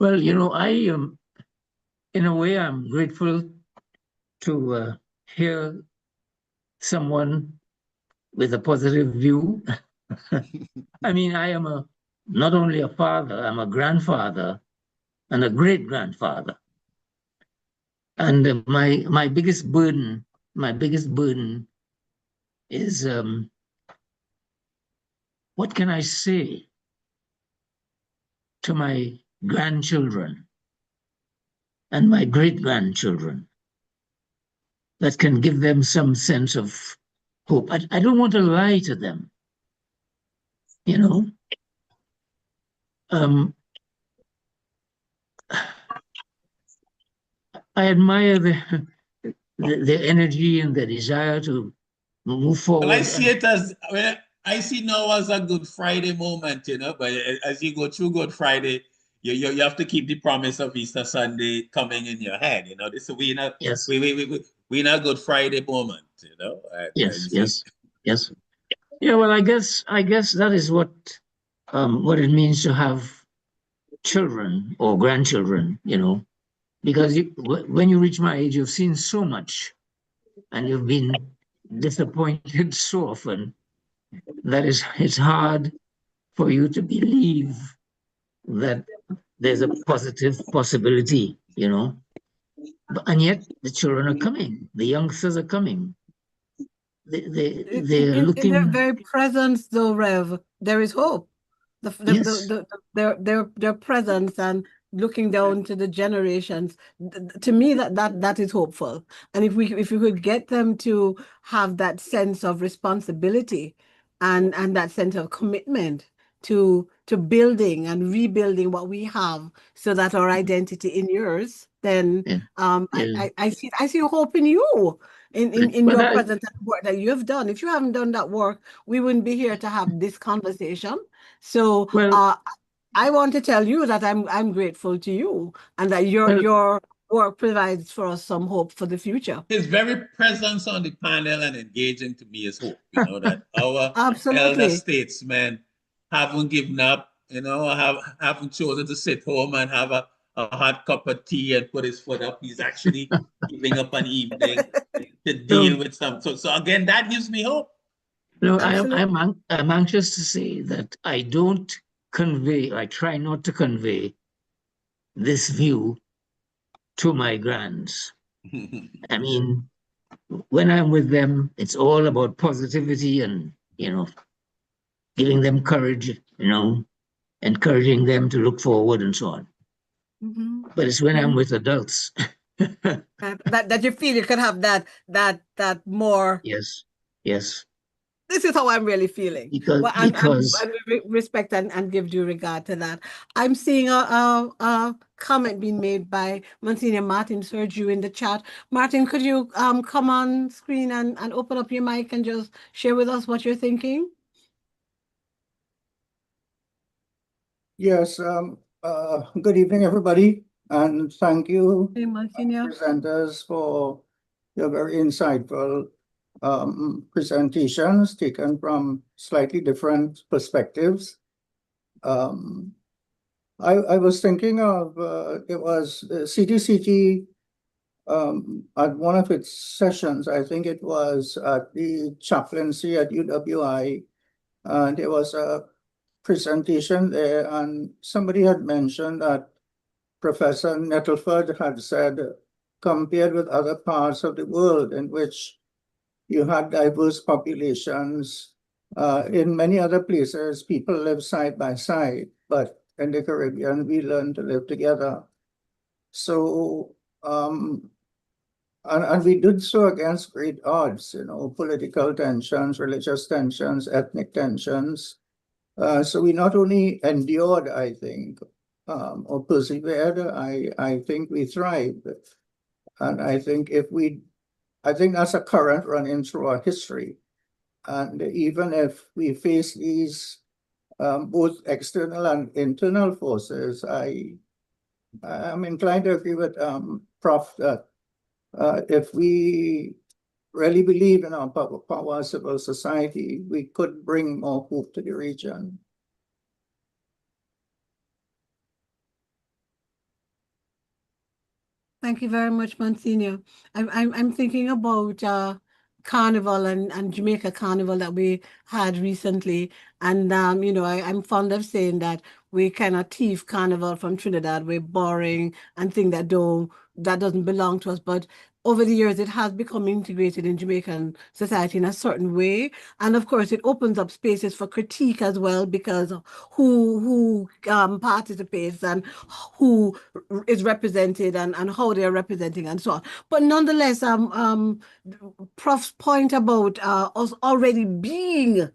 Speaker 2: Well, I in a way, I'm grateful to hear someone with a positive view. I mean, I am not only a father, I'm a grandfather and a great-grandfather. And my biggest burden is what can I say to my grandchildren and my great-grandchildren that can give them some sense of hope? I don't want to lie to them, I admire the energy and the desire to move forward.
Speaker 3: Well, I see it as, I see now as a Good Friday moment, but as you go through Good Friday, you have to keep the promise of Easter Sunday coming in your head. This we in a
Speaker 2: Yes.
Speaker 3: we in a Good Friday moment,
Speaker 2: Yes. Yeah, well, I guess that is what it means to have children or grandchildren, because when you reach my age, you've seen so much and you've been disappointed so often that it's hard for you to believe that there's a positive possibility, and yet the children are coming, the youngsters are coming. They're looking.
Speaker 1: In their very presence, though, Rev, there is hope.
Speaker 2: Yes.
Speaker 1: Their presence and looking down to the generations, to me that is hopeful. And if we could get them to have that sense of responsibility and that sense of commitment to building and rebuilding what we have so that our identity endures, then I see hope in you. In your presence and work that you have done. If you haven't done that work, we wouldn't be here to have this conversation. So I want to tell you that I'm grateful to you and that your work provides for us some hope for the future.
Speaker 3: His very presence on the panel and engaging to me is hope, that our elder statesmen haven't given up, haven't chosen to sit home and have a hot cup of tea and put his foot up. He's actually giving up an evening to deal with some. So again, that gives me hope.
Speaker 2: No, I'm anxious to say that I try not to convey this view to my grands. I mean, when I'm with them, it's all about positivity and, giving them courage, encouraging them to look forward and so on. But it's when I'm with adults.
Speaker 1: that you feel you can have that more.
Speaker 2: Yes.
Speaker 1: This is how I'm really feeling.
Speaker 2: Because
Speaker 1: I respect and give due regard to that. I'm seeing a comment being made by Monsignor Martin Sergiu in the chat. Martin, could you come on screen and open up your mic and just share with us what you're thinking?
Speaker 4: Yes. Good evening, everybody. And thank you,
Speaker 1: Hey, Monsignor.
Speaker 4: presenters, for your very insightful presentations taken from slightly different perspectives. I was thinking of, it was CTCT at one of its sessions, I think it was at the chaplaincy at UWI, and there was a presentation there, and somebody had mentioned that Professor Nettleford had said, compared with other parts of the world in which you had diverse populations, in many other places, people live side by side, but in the Caribbean, we learn to live together. So, and we did so against great odds, political tensions, religious tensions, ethnic tensions. So we not only endured, I think, or persevered, I think we thrived. And I think I think that's a current running through our history. And even if we face these both external and internal forces, I'm inclined to agree with Prof. that if we really believe in our power civil society, we could bring more hope to the region.
Speaker 1: Thank you very much, Monsignor. I'm thinking about Carnival and Jamaica Carnival that we had recently, and I'm fond of saying that we kind of thief Carnival from Trinidad. We're boring and think that doesn't belong to us, but over the years, it has become integrated in Jamaican society in a certain way. And of course, it opens up spaces for critique as well, because who participates and who is represented and how they're representing and so on. But nonetheless, Prof's point about us already being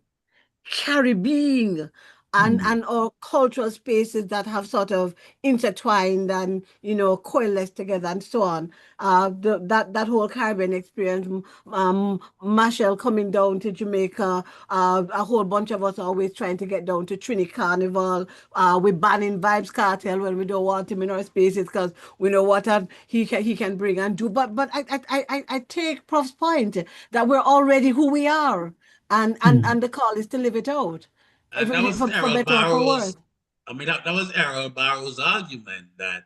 Speaker 1: Carib-being and our cultural spaces that have sort of intertwined and coalesced together and so on. That whole Caribbean experience, Marshall coming down to Jamaica, a whole bunch of us always trying to get down to Trini Carnival. We're banning Vibes Cartel when we don't want him in our spaces because we know what he can bring and do. But I take Prof's point that we're already who we are. And the call is to live it out,
Speaker 3: And that was
Speaker 1: for
Speaker 3: Errol
Speaker 1: better or for
Speaker 3: Barrow's,
Speaker 1: worse.
Speaker 3: I mean, that was Errol Barrow's argument that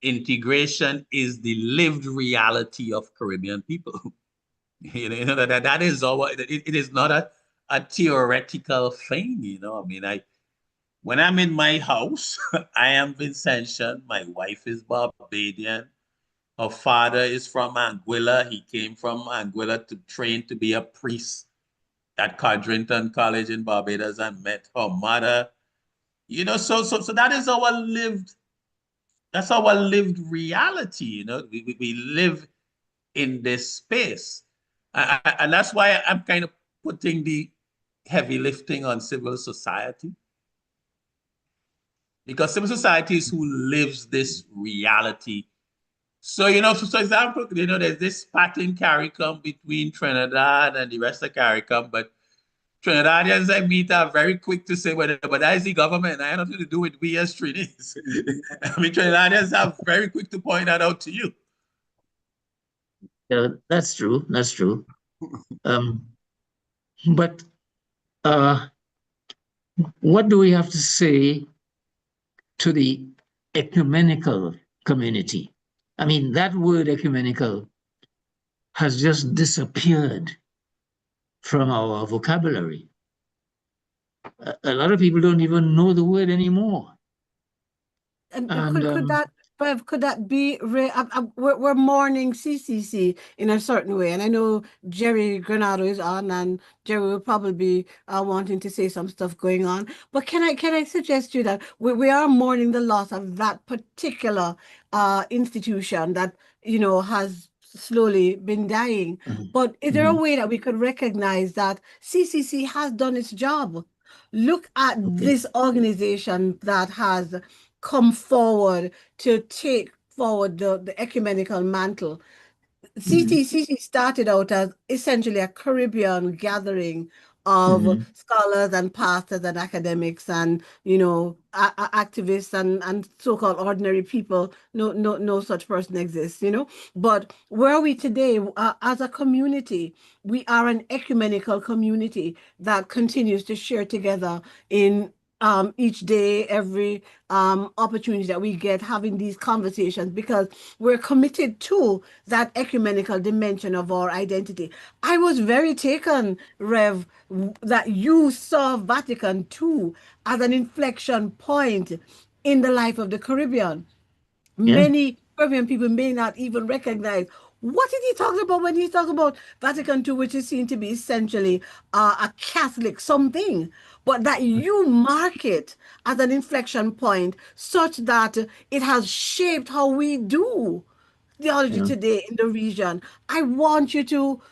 Speaker 3: integration is the lived reality of Caribbean people. That is our, it is not a theoretical thing, I mean, when I'm in my house, I am Vincentian, my wife is Barbadian, her father is from Anguilla. He came from Anguilla to train to be a priest at Codrington College in Barbados and met her mother. So that is our lived reality. We live in this space, and that's why I'm kind of putting the heavy lifting on civil society, because civil society is who lives this reality. So, so for example, there's this pattern CARICOM between Trinidad and the rest of CARICOM, but Trinidadians I meet are very quick to say, but that is the government. I have nothing to do with we as Trinis. I mean, Trinidadians are very quick to point that out to you.
Speaker 2: Yeah, that's true. That's true. But what do we have to say to the ecumenical community? I mean, that word ecumenical has just disappeared from our vocabulary. A lot of people don't even know the word anymore.
Speaker 1: And could that be we're mourning CCC in a certain way, and I know Jerry Granado is on, and Jerry will probably be wanting to say some stuff going on. But can I suggest to you that we are mourning the loss of that particular institution that has slowly been dying. But is there a way that we could recognize that CCC has done its job? Look at this organization that has come forward to take forward the ecumenical mantle. CTCT started out as essentially a Caribbean gathering of scholars and pastors and academics and activists and so-called ordinary people. No such person exists. But where are we today as a community? We are an ecumenical community that continues to share together in each day, every opportunity that we get, having these conversations, because we're committed to that ecumenical dimension of our identity. I was very taken, Rev, that you saw Vatican II as an inflection point in the life of the Caribbean.
Speaker 2: Yeah.
Speaker 1: Many Caribbean people may not even recognize what is he talking about when he's talking about Vatican II, which is seen to be essentially a Catholic something, but that you mark it as an inflection point such that it has shaped how we do theology
Speaker 2: Yeah.
Speaker 1: today in the region. I want you to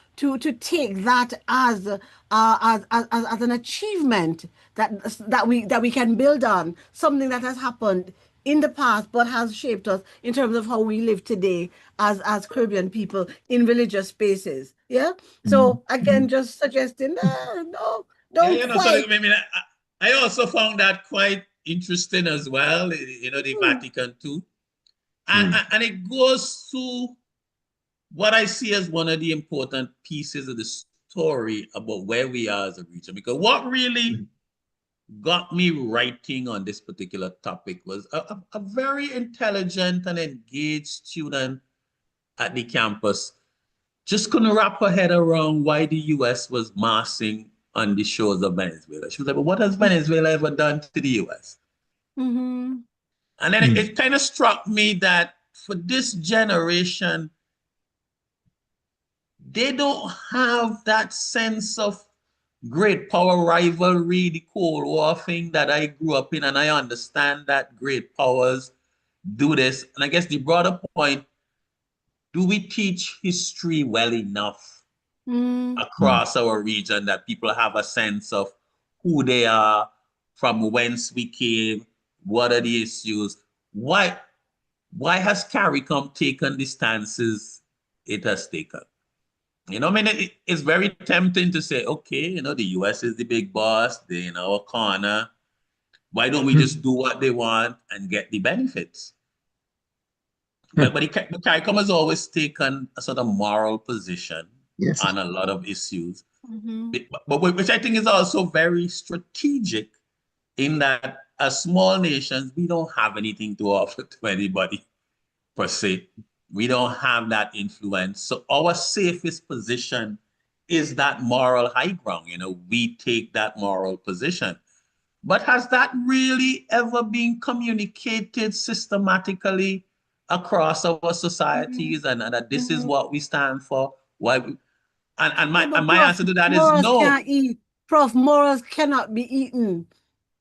Speaker 1: take that as an achievement that we can build on, something that has happened in the past but has shaped us in terms of how we live today as Caribbean people in religious spaces. Yeah. So again, just suggesting, no,
Speaker 3: Yeah,
Speaker 1: don't
Speaker 3: so
Speaker 1: quite.
Speaker 3: I also found that quite interesting as well, the Vatican too. And it goes to what I see as one of the important pieces of the story about where we are as a region. Because what really got me writing on this particular topic was a very intelligent and engaged student at the campus just couldn't wrap her head around why the US was massing on the shores of Venezuela. She was like, but what has Venezuela ever done to the US?
Speaker 1: Mm-hmm.
Speaker 3: And then it kind of struck me that for this generation, they don't have that sense of great power rivalry, the Cold War thing that I grew up in. And I understand that great powers do this. And I guess the broader point, do we teach history well enough across our region that people have a sense of who they are, from whence we came, what are the issues? Why has CARICOM taken the stances it has taken? It's very tempting to say, okay, the US is the big boss, they're in our corner. Why don't we just do what they want and get the benefits? But the CARICOM has always taken a sort of moral position
Speaker 2: Yes.
Speaker 3: on a lot of issues, but which I think is also very strategic in that as small nations, we don't have anything to offer to anybody per se. We don't have that influence. So our safest position is that moral high ground. We take that moral position. But has that really ever been communicated systematically across our societies, and that this is what we stand for? Why? And
Speaker 1: Yeah, but
Speaker 3: my
Speaker 1: Prof,
Speaker 3: answer to that is
Speaker 1: morals
Speaker 3: no.
Speaker 1: can't eat. Prof, morals cannot be eaten.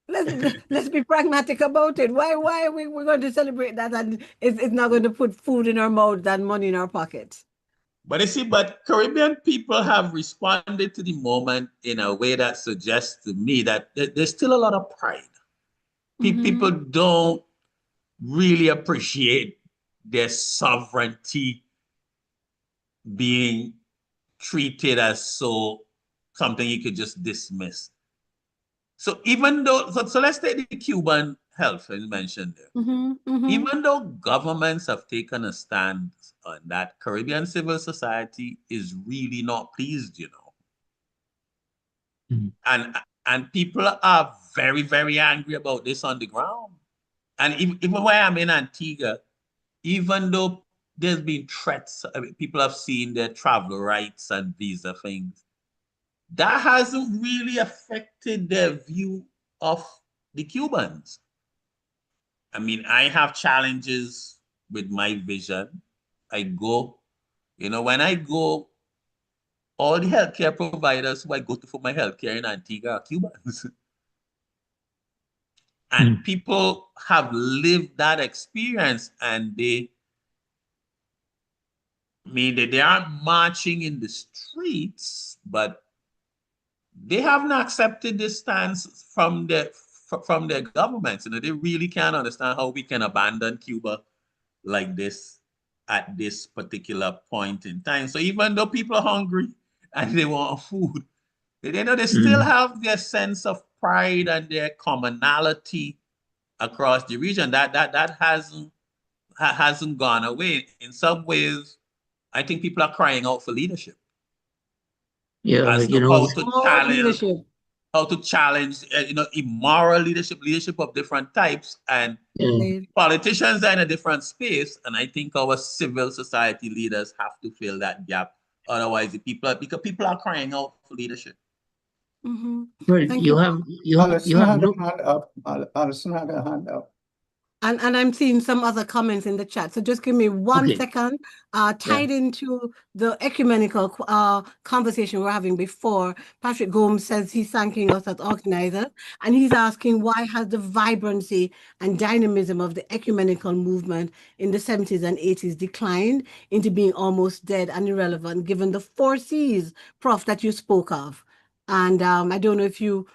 Speaker 1: Let's be pragmatic about it. Why are we're going to celebrate that and it's not going to put food in our mouths and money in our pockets?
Speaker 3: But Caribbean people have responded to the moment in a way that suggests to me that there's still a lot of pride. People don't really appreciate their sovereignty being treated as something you could just dismiss. So even though, so let's take the Cuban health as you mentioned there. Even though governments have taken a stand on that, Caribbean civil society is really not pleased. And people are very, very angry about this on the ground. And even where I'm in Antigua, even though there's been threats, people have seen their travel rights and visa things, that hasn't really affected their view of the Cubans. I have challenges with my vision. I go, when I go, all the healthcare providers who I go to for my healthcare in Antigua are Cubans. And people have lived that experience, and they aren't marching in the streets, but they haven't accepted this stance from their governments. They really can't understand how we can abandon Cuba like this at this particular point in time. So even though people are hungry and they want food, They still have their sense of pride and their commonality across the region. That hasn't gone away. In some ways, I think people are crying out for leadership
Speaker 2: Yeah,
Speaker 3: as
Speaker 2: you
Speaker 3: to
Speaker 2: know,
Speaker 1: More leadership.
Speaker 3: how to challenge, immoral leadership of different types, and
Speaker 2: yeah,
Speaker 1: Right.
Speaker 3: politicians are in a different space. And I think our civil society leaders have to fill that gap. Otherwise, because people are crying out for leadership.
Speaker 1: Mm-hmm.
Speaker 2: well,
Speaker 1: Thank you.
Speaker 2: you
Speaker 4: Alison
Speaker 2: have
Speaker 4: had
Speaker 2: no,
Speaker 4: a hand up. Alison had a hand up.
Speaker 1: And I'm seeing some other comments in the chat. So just give me one
Speaker 2: okay,
Speaker 1: second.
Speaker 2: yeah,
Speaker 1: Tied into the ecumenical conversation we we're having before, Patrick Gomes says he's thanking us as organizers, and he's asking why has the vibrancy and dynamism of the ecumenical movement in the 70s and 80s declined into being almost dead and irrelevant, given the 4 Cs, Prof, that you spoke of. And I don't know if you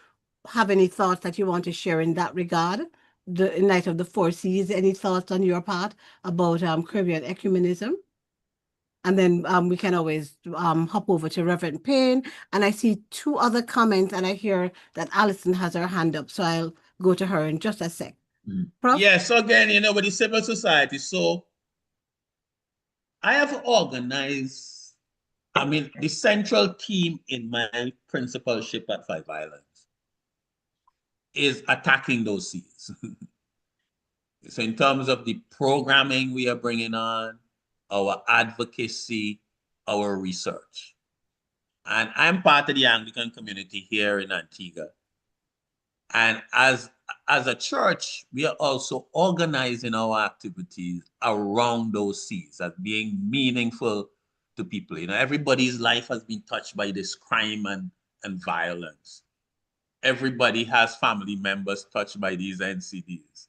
Speaker 1: have any thoughts that you want to share in that regard, in light of the 4 Cs. Any thoughts on your part about Caribbean ecumenism? And then we can always hop over to Reverend Payne. And I see 2 other comments, and I hear that Alison has her hand up. So I'll go to her in just a sec. Prof?
Speaker 3: Yeah, so again, with the civil society, so I have organized, the central theme in my principalship at Five Islands is attacking those seas. So in terms of the programming we are bringing on, our advocacy, our research. And I'm part of the Anglican community here in Antigua. And as a church, we are also organizing our activities around those seas as being meaningful to people. Everybody's life has been touched by this crime and violence. Everybody has family members touched by these NCDs.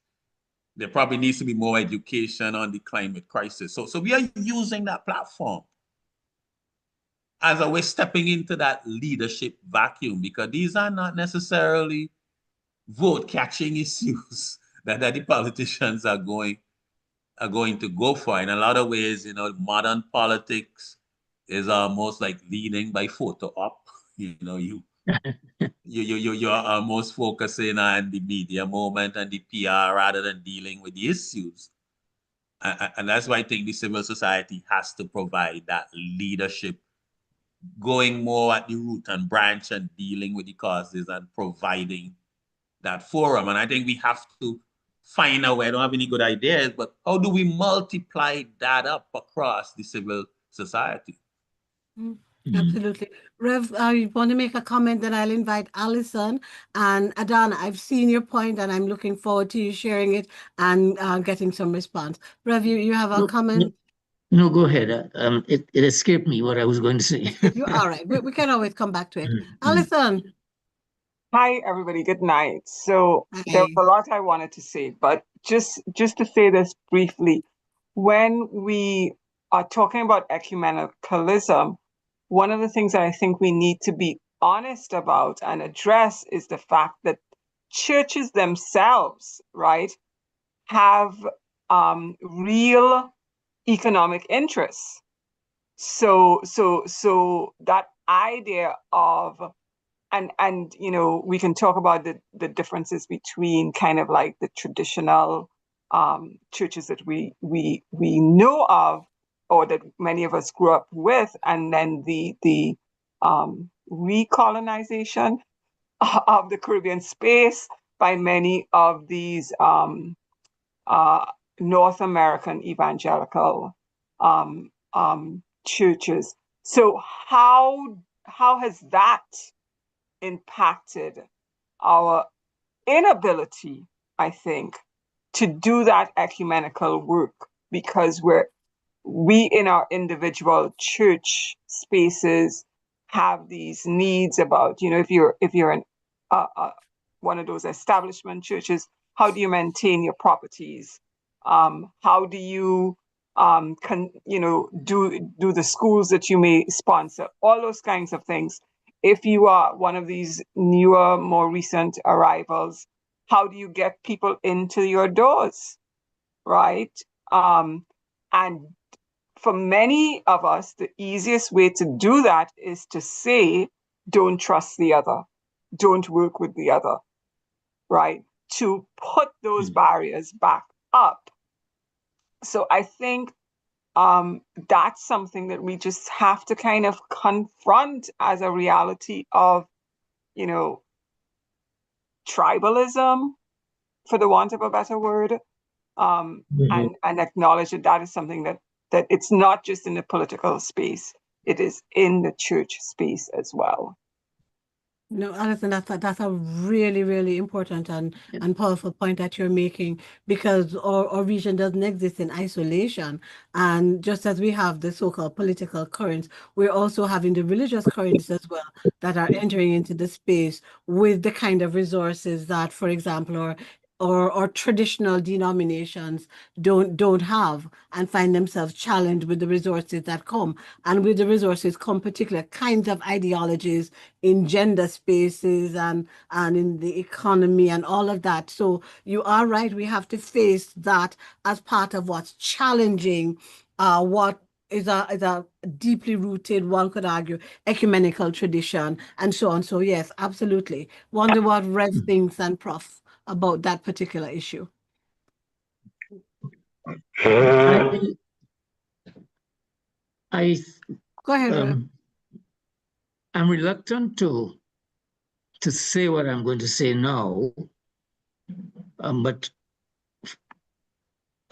Speaker 3: There probably needs to be more education on the climate crisis. So we are using that platform as a way stepping into that leadership vacuum, because these are not necessarily vote catching issues that the politicians are going to go for. In a lot of ways, modern politics is almost like leading by photo op. You're almost focusing on the media moment and the PR rather than dealing with the issues. And that's why I think the civil society has to provide that leadership, going more at the root and branch and dealing with the causes and providing that forum. And I think we have to find out, I don't have any good ideas, but how do we multiply that up across the civil society?
Speaker 1: Absolutely. Rev, you want to make a comment, then I'll invite Alison and Adana. I've seen your point and I'm looking forward to you sharing it and getting some response. Rev, you have a
Speaker 2: no,
Speaker 1: comment?
Speaker 2: no, go ahead. It escaped me what I was going to say.
Speaker 1: You're all right. We can always come back to it. Alison.
Speaker 5: Hi, everybody. Good night. So there was
Speaker 1: Hi.
Speaker 5: a lot I wanted to say, but just to say this briefly, when we are talking about ecumenicalism, one of the things that I think we need to be honest about and address is the fact that churches themselves, right, have real economic interests. So that idea of and we can talk about the differences between kind of like the traditional churches that we know of, or that many of us grew up with, and then the recolonization of the Caribbean space by many of these North American evangelical churches. So how has that impacted our inability, I think, to do that ecumenical work? Because we in our individual church spaces have these needs about, if you're in one of those establishment churches, how do you maintain your properties? How do you do the schools that you may sponsor? All those kinds of things. If you are one of these newer, more recent arrivals, how do you get people into your doors, right? And for many of us, the easiest way to do that is to say don't trust the other, don't work with the other, right? To put those barriers back up. So I think that's something that we just have to kind of confront as a reality of, tribalism, for the want of a better word, and acknowledge that is something that it's not just in the political space, it is in the church space as well.
Speaker 1: No, Alison, that's a really, really important and powerful point that you're making, because our region doesn't exist in isolation. And just as we have the so-called political currents, we're also having the religious currents as well that are entering into the space with the kind of resources that, for example, or traditional denominations don't have, and find themselves challenged with the resources that come. And with the resources come particular kinds of ideologies in gender spaces and in the economy and all of that. So you are right, we have to face that as part of what's challenging what is a deeply rooted, one could argue, ecumenical tradition and so on. So yes, absolutely. Wonder what Rev thinks and Prof about that particular issue.
Speaker 2: I
Speaker 1: Go ahead, Rev.
Speaker 2: I'm reluctant to say what I'm going to say now, but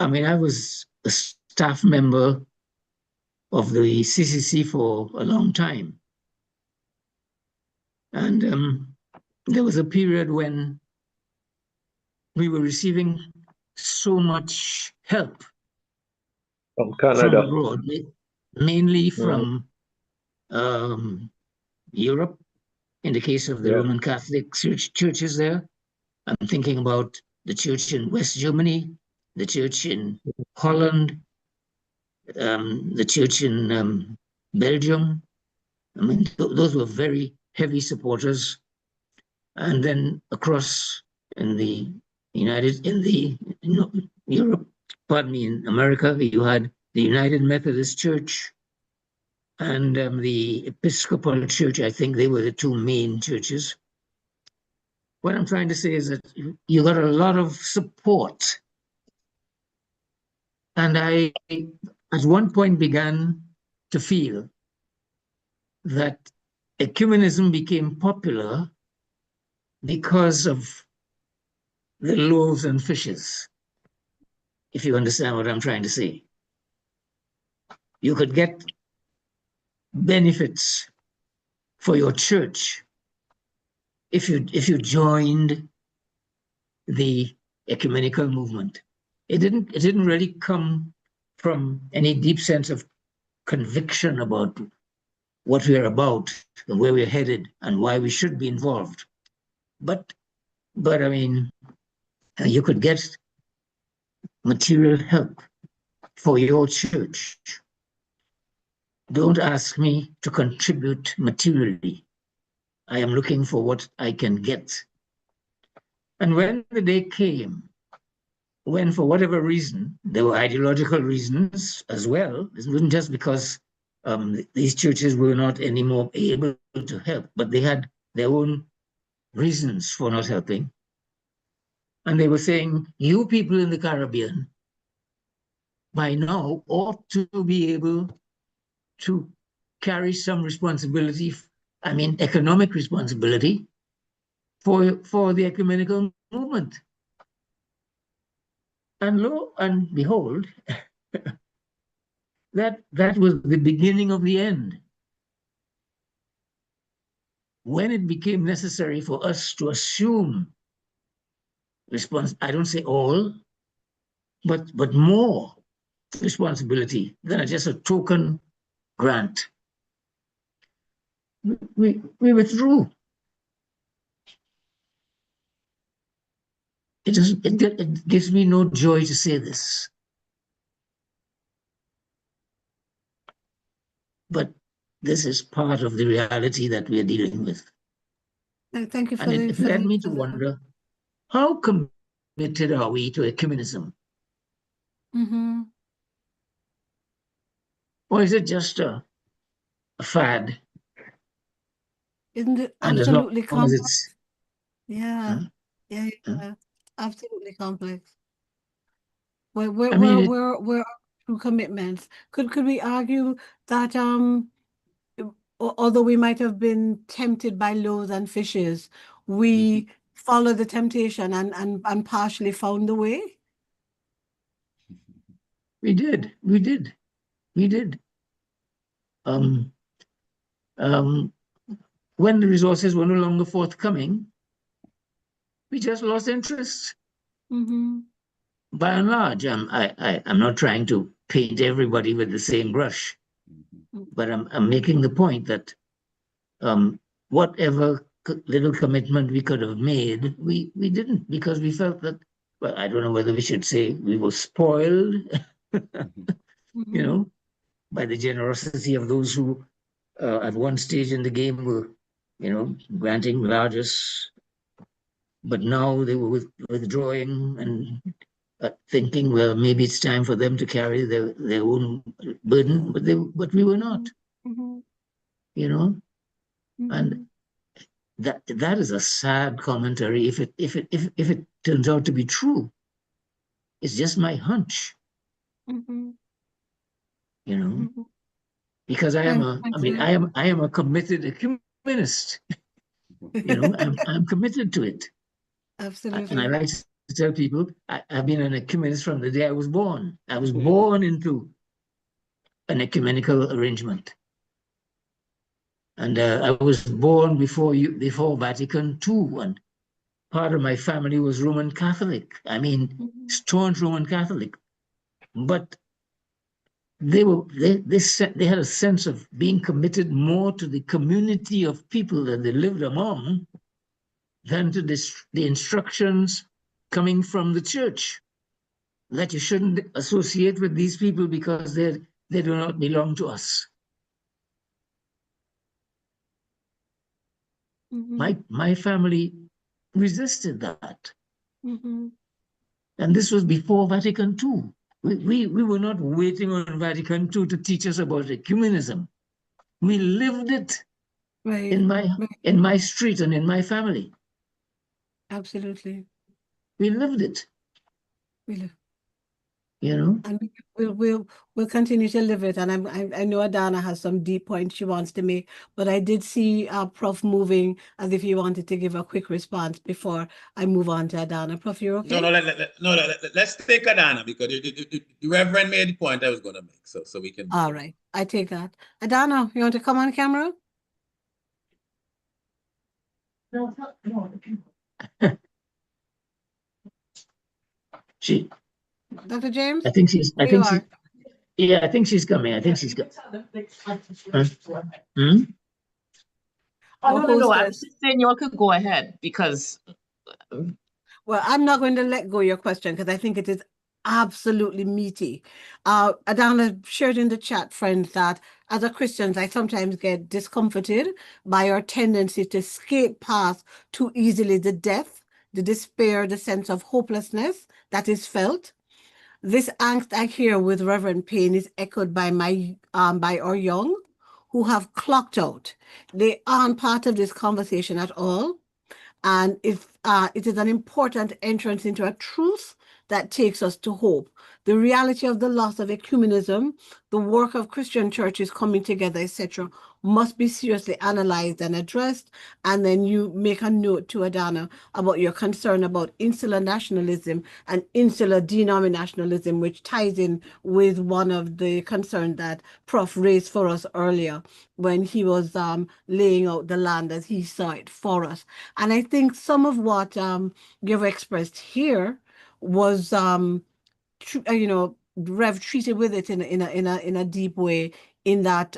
Speaker 2: I mean, I was a staff member of the CCC for a long time. And there was a period when we were receiving so much help
Speaker 6: from Canada,
Speaker 2: abroad, mainly from Europe, in the case of the Roman Catholic churches there. I'm thinking about the church in West Germany, the church in Holland, the church in Belgium. I mean, those were very heavy supporters. And then across in Europe, pardon me, in America, you had the United Methodist Church and the Episcopal Church. I think they were the two main churches. What I'm trying to say is that you got a lot of support. And I, at one point, began to feel that ecumenism became popular because of the loaves and fishes, if you understand what I'm trying to say. You could get benefits for your church if you joined the ecumenical movement. It didn't really come from any deep sense of conviction about what we're about and where we're headed and why we should be involved. But I mean, you could get material help for your church. Don't ask me to contribute materially. I am looking for what I can get. And when the day came, when for whatever reason, there were ideological reasons as well, it wasn't just because these churches were not anymore able to help, but they had their own reasons for not helping. And they were saying, you people in the Caribbean by now ought to be able to carry some responsibility, I mean, economic responsibility for the ecumenical movement. And lo and behold, that was the beginning of the end. When it became necessary for us to assume I don't say all, but more responsibility than just a token grant, we withdrew. It gives me no joy to say this, but this is part of the reality that we are dealing with.
Speaker 1: Thank you for
Speaker 2: and it led me to wonder, how committed are we to ecumenism?
Speaker 1: Mm-hmm.
Speaker 2: Or is it just a fad?
Speaker 1: Isn't it
Speaker 2: And as long
Speaker 1: absolutely
Speaker 2: as
Speaker 1: complex?
Speaker 2: it's,
Speaker 1: Yeah,
Speaker 2: huh?
Speaker 1: yeah,
Speaker 2: Huh?
Speaker 1: yeah. Absolutely complex.
Speaker 2: I mean,
Speaker 1: Where are true commitments? Could we argue that although we might have been tempted by loaves and fishes, we followed the temptation and partially found the way?
Speaker 2: we did. Um, um, when the resources were no longer forthcoming, we just lost interest.
Speaker 1: Mm-hmm.
Speaker 2: By and large, I'm not trying to paint everybody with the same brush, but I'm making the point that whatever little commitment we could have made, we didn't, because we felt that, well, I don't know whether we should say we were spoiled, you know, by the generosity of those who at one stage in the game were, granting largesse, but now they were withdrawing and thinking, well, maybe it's time for them to carry their own burden, but we were not,
Speaker 1: Mm-hmm.
Speaker 2: and
Speaker 1: Mm-hmm.
Speaker 2: that is a sad commentary if it turns out to be true. It's just my hunch,
Speaker 1: Mm-hmm. Mm-hmm.
Speaker 2: because I
Speaker 1: Thanks, Ed.
Speaker 2: am a committed ecumenist. I'm committed to it. And I
Speaker 1: Absolutely.
Speaker 2: like to tell people I've been an ecumenist from the day I was born. I was born into an ecumenical arrangement. And I was born before Vatican II, and part of my family was Roman Catholic. I mean, staunch Roman Catholic. But they had a sense of being committed more to the community of people that they lived among than to the instructions coming from the church that you shouldn't associate with these people because they do not belong to us. My family resisted that. And this was before Vatican II. We were not waiting on Vatican II to teach us about ecumenism. We lived it in my street and in my family.
Speaker 1: Absolutely.
Speaker 2: We lived it.
Speaker 1: We live.
Speaker 2: And
Speaker 1: we'll continue to live it. And I know Adana has some deep points she wants to make, but I did see Prof moving as if you wanted to give a quick response before I move on to Adana. Prof, you're okay?
Speaker 3: Let's take Adana, because the Reverend made the point I was going to make, so we can.
Speaker 1: All right, I take that. Adana, you want to come on camera?
Speaker 2: No.
Speaker 1: Dr. James?
Speaker 2: I think she's coming. I think she's coming.
Speaker 7: No, I was just saying you all could go ahead because.
Speaker 1: Well, I'm not going to let go of your question because I think it is absolutely meaty. Adana shared in the chat, friends, that as a Christians, I sometimes get discomforted by our tendency to skate past too easily the death, the despair, the sense of hopelessness that is felt. This angst I hear with Reverend Payne is echoed by by our young who have clocked out. They aren't part of this conversation at all. And if it is an important entrance into a truth that takes us to hope. The reality of the loss of ecumenism, the work of Christian churches coming together, etc., must be seriously analyzed and addressed. And then you make a note to Adana about your concern about insular nationalism and insular denominationalism, which ties in with one of the concerns that Prof raised for us earlier when he was laying out the land as he saw it for us. And I think some of what you've expressed here was Rev treated with it in a deep way in that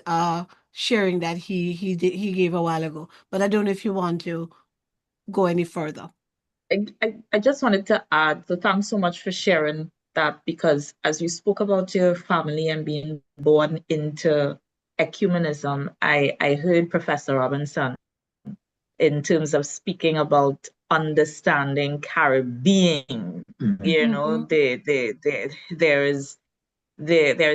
Speaker 1: sharing that he gave a while ago. But I don't know if you want to go any further.
Speaker 7: I just wanted to add, so thanks so much for sharing that, because as you spoke about your family and being born into ecumenism, I heard Professor Robinson in terms of speaking about understanding Carib-being. There is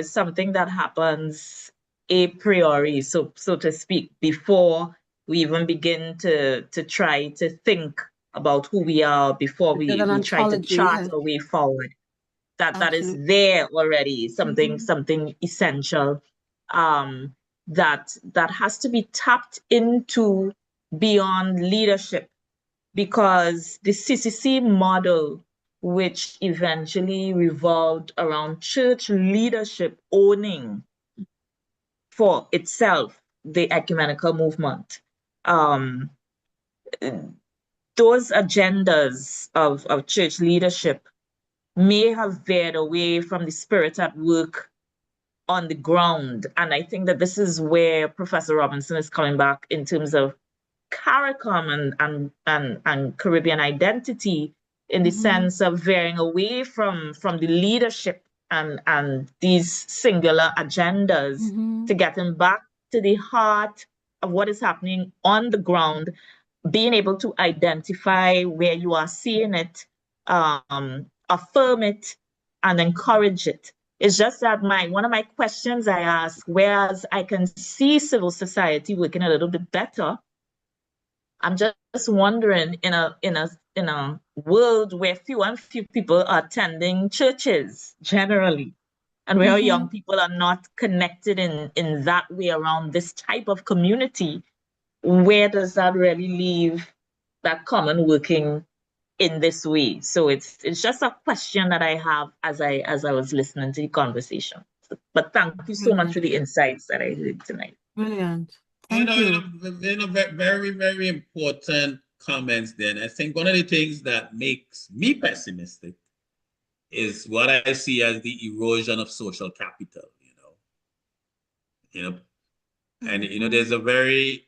Speaker 7: something that happens a priori, so to speak, before we even begin to try to think about who we are before
Speaker 1: There's an
Speaker 7: we try to
Speaker 1: ontology.
Speaker 7: chart
Speaker 1: Yes,
Speaker 7: our way forward. That is
Speaker 1: absolutely.
Speaker 7: there already, something
Speaker 1: Mhm.
Speaker 7: something essential that has to be tapped into beyond leadership, because the CCC model, which eventually revolved around church leadership owning for itself the ecumenical movement, um, those agendas of church leadership may have veered away from the spirit at work on the ground. And I think that this is where Professor Robinson is coming back in terms of CARICOM and Caribbean identity, in the
Speaker 1: Mhm.
Speaker 7: sense of veering away from the leadership and these singular agendas
Speaker 1: Mhm.
Speaker 7: to getting back to the heart of what is happening on the ground, being able to identify where you are seeing it, affirm it, and encourage it. It's just that one of my questions I ask, whereas I can see civil society working a little bit better, I'm just wondering, in a world where few and few people are attending churches generally, and where young
Speaker 1: Mhm.
Speaker 7: people are not connected in that way around this type of community, where does that really leave that common working in this way? So it's just a question that I have as I was listening to the conversation. But thank you so much
Speaker 1: Brilliant.
Speaker 7: for the insights that I heard tonight.
Speaker 1: Brilliant. Thank you.
Speaker 3: Very, very important comments then. I think one of the things that makes me pessimistic is what I see as the erosion of social capital, and there's a very,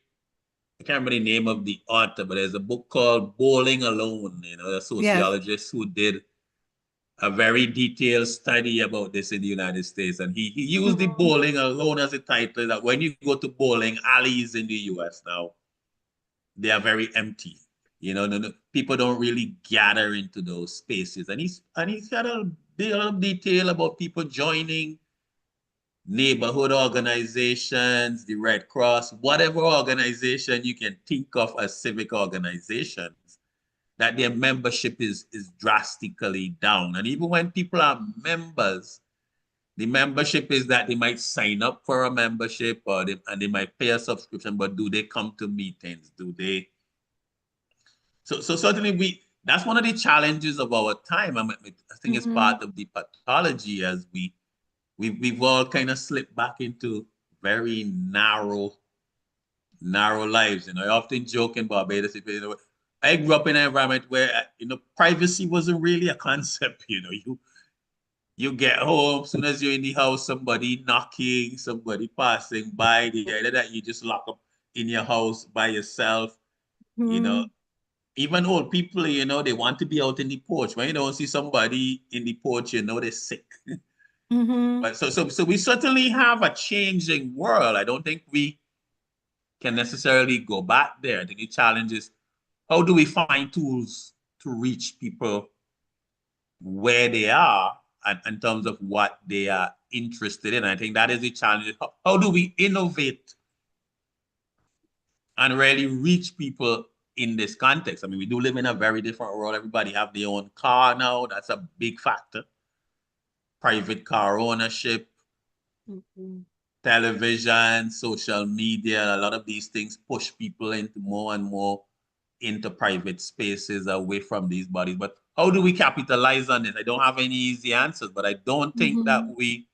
Speaker 3: I can't remember the name of the author, but there's a book called Bowling Alone, a
Speaker 1: Yes.
Speaker 3: sociologist who did a very detailed study about this in the United States. And he used the
Speaker 1: Mhm.
Speaker 3: bowling alone as a title, that when you go to bowling alleys in the US now, they are very empty. People don't really gather into those spaces. And he's got a bit of detail about people joining neighborhood organizations, the Red Cross, whatever organization you can think of as civic organizations, that their membership is drastically down. And even when people are members, the membership is that they might sign up for a membership, and they might pay a subscription, but do they come to meetings? Do they? So certainly that's one of the challenges of our time. I think it's
Speaker 1: Mhm.
Speaker 3: part of the pathology, as we've all kind of slipped back into very narrow lives. I often joke in Barbados, I grew up in an environment where privacy wasn't really a concept. You get home, as soon as you're in the house, somebody knocking, somebody passing by, the idea that you just lock up in your house by yourself. you know
Speaker 1: Mhm.
Speaker 3: Even old people, they want to be out in the porch. When you don't see somebody in the porch, they're sick.
Speaker 1: Mhm.
Speaker 3: But so we certainly have a changing world. I don't think we can necessarily go back there. I think the challenge is, how do we find tools to reach people where they are, and in terms of what they are interested in? I think that is the challenge. How do we innovate and really reach people in this context? I mean, we do live in a very different world. Everybody have their own car now. That's a big factor. Private car ownership,
Speaker 1: Mhm.
Speaker 3: television, social media, a lot of these things push people into more and more into private spaces, away from these bodies. But how do we capitalize on it? I don't have any easy answers, but I don't think that
Speaker 1: Mhm.
Speaker 3: we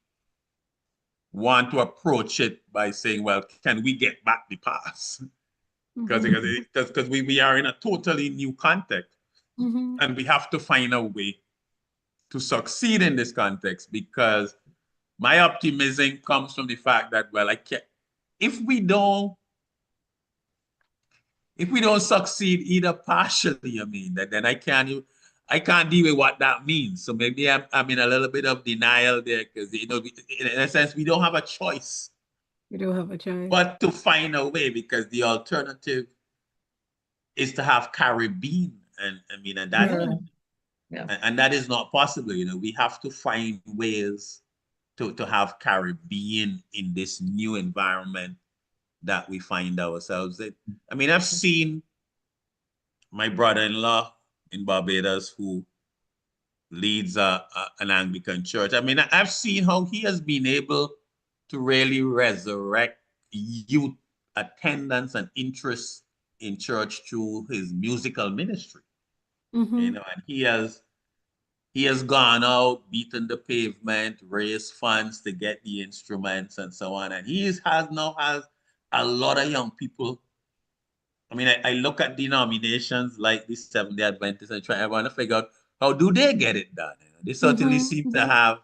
Speaker 3: want to approach it by saying, well, can we get back the past? Because
Speaker 1: Mhm.
Speaker 3: we are in a totally new context,
Speaker 1: Mhm.
Speaker 3: and we have to find a way to succeed in this context. Because my optimism comes from the fact that, well, I can't, if we don't succeed either partially, then I can't deal with what that means. So maybe I'm in a little bit of denial there, because in a sense we don't have a choice
Speaker 1: You don't have a choice.
Speaker 3: but to find a way, because the alternative is to have Carib-being, and that
Speaker 1: Yeah.
Speaker 7: Yeah.
Speaker 3: and that is not possible. We have to find ways to have Carib-being in this new environment that we find ourselves in. I mean, I've seen my brother-in-law in Barbados who leads an Anglican church. I mean, I've seen how he has been able to really resurrect youth attendance and interest in church through his musical ministry.
Speaker 1: Mm-hmm.
Speaker 3: And he has gone out, beaten the pavement, raised funds to get the instruments and so on. And has a lot of young people. I mean, I look at denominations like the Seventh-day Adventists and I want to figure out how do they get it done. They certainly seem to have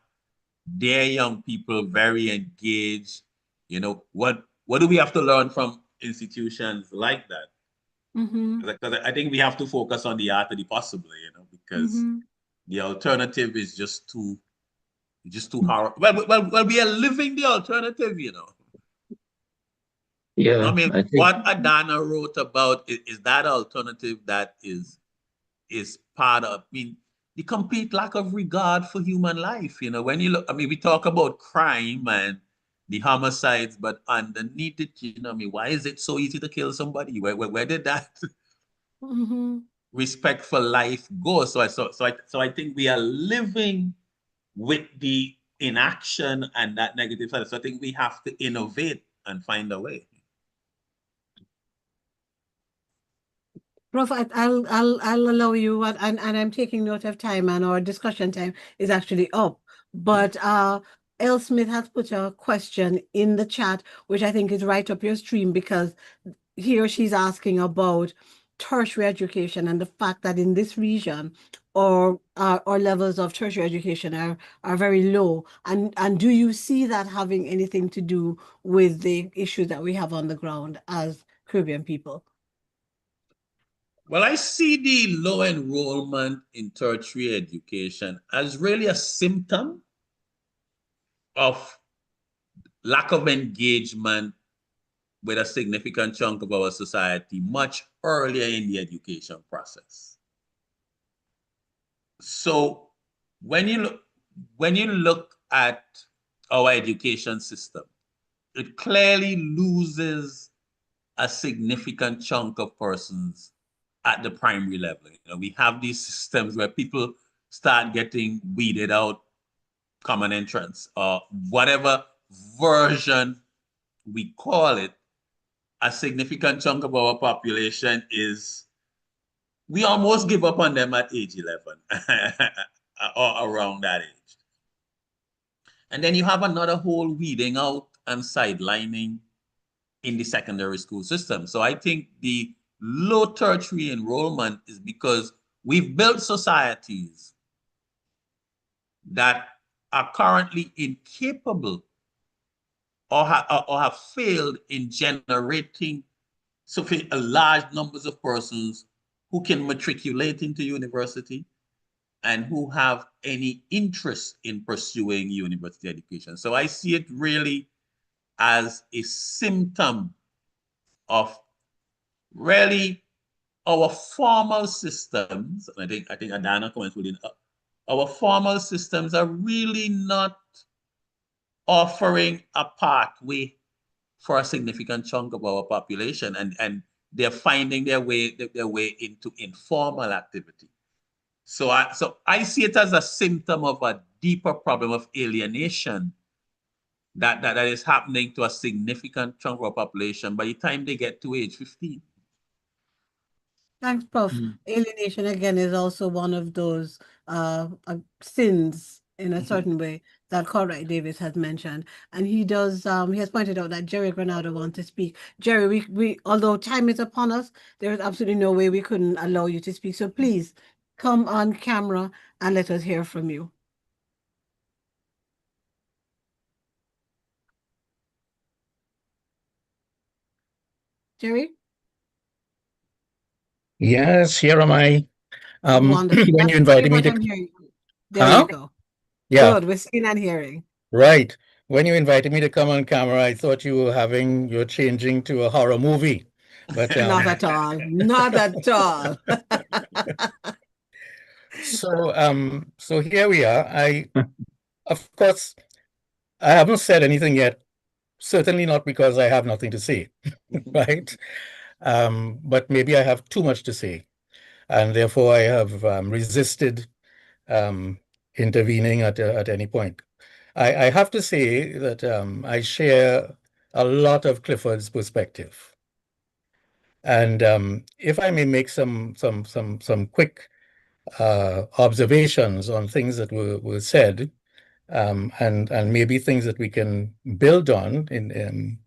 Speaker 3: their young people very engaged. What do we have to learn from institutions like that? Because I think we have to focus on the art of the possible, because the alternative is just too hard. Well, we are living the alternative,
Speaker 2: Yeah,
Speaker 3: I mean,
Speaker 2: I think
Speaker 3: what Adana wrote about is that alternative that is part of, I mean, the complete lack of regard for human life. When you look, I mean, we talk about crime and the homicides, but underneath it, I mean, why is it so easy to kill somebody? Where did that respect for life go? So I think we are living with the inaction and that negative side. So I think we have to innovate and find a way.
Speaker 1: Prof, I'll allow you, and I'm taking note of time, and our discussion time is actually up. But L. Smith has put a question in the chat, which I think is right up your stream, because he or she's asking about tertiary education and the fact that in this region, our levels of tertiary education are very low. And do you see that having anything to do with the issues that we have on the ground as Caribbean people?
Speaker 3: Well, I see the low enrollment in tertiary education as really a symptom of lack of engagement with a significant chunk of our society much earlier in the education process. So when you look at our education system, it clearly loses a significant chunk of persons at the primary level. We have these systems where people start getting weeded out, common entrance, or whatever version we call it. A significant chunk of our population we almost give up on them at age 11 or around that age. And then you have another whole weeding out and sidelining in the secondary school system. So I think the low tertiary enrollment is because we've built societies that are currently incapable or have failed in generating large numbers of persons who can matriculate into university and who have any interest in pursuing university education. So I see it really as a symptom of really our formal systems. And I think Adana comments within our formal systems are really not offering a pathway for a significant chunk of our population, and they're finding their way into informal activity. So I see it as a symptom of a deeper problem of alienation that is happening to a significant chunk of our population by the time they get to age 15.
Speaker 1: Thanks, Prof. Alienation, again, is also one of those sins in a certain way that Corey Davis has mentioned. And he has pointed out that Jerry Granado wants to speak. Jerry, we although time is upon us, there is absolutely no way we couldn't allow you to speak. So please come on camera and let us hear from you. Jerry?
Speaker 8: Yes, here am I.
Speaker 1: Wonderful.
Speaker 8: When you invited me to,
Speaker 1: there you go.
Speaker 8: Yeah,
Speaker 1: Good. We're seeing and hearing.
Speaker 8: right. When you invited me to come on camera, I thought you're changing to a horror movie, but
Speaker 1: Not at all. Not at all.
Speaker 8: So here we are. Of course, I haven't said anything yet Certainly not because I have nothing to say, right? But maybe I have too much to say, and therefore I have resisted intervening at any point. I have to say that I share a lot of Clifford's perspective. And if I may make some quick observations on things that were said, and maybe things that we can build on in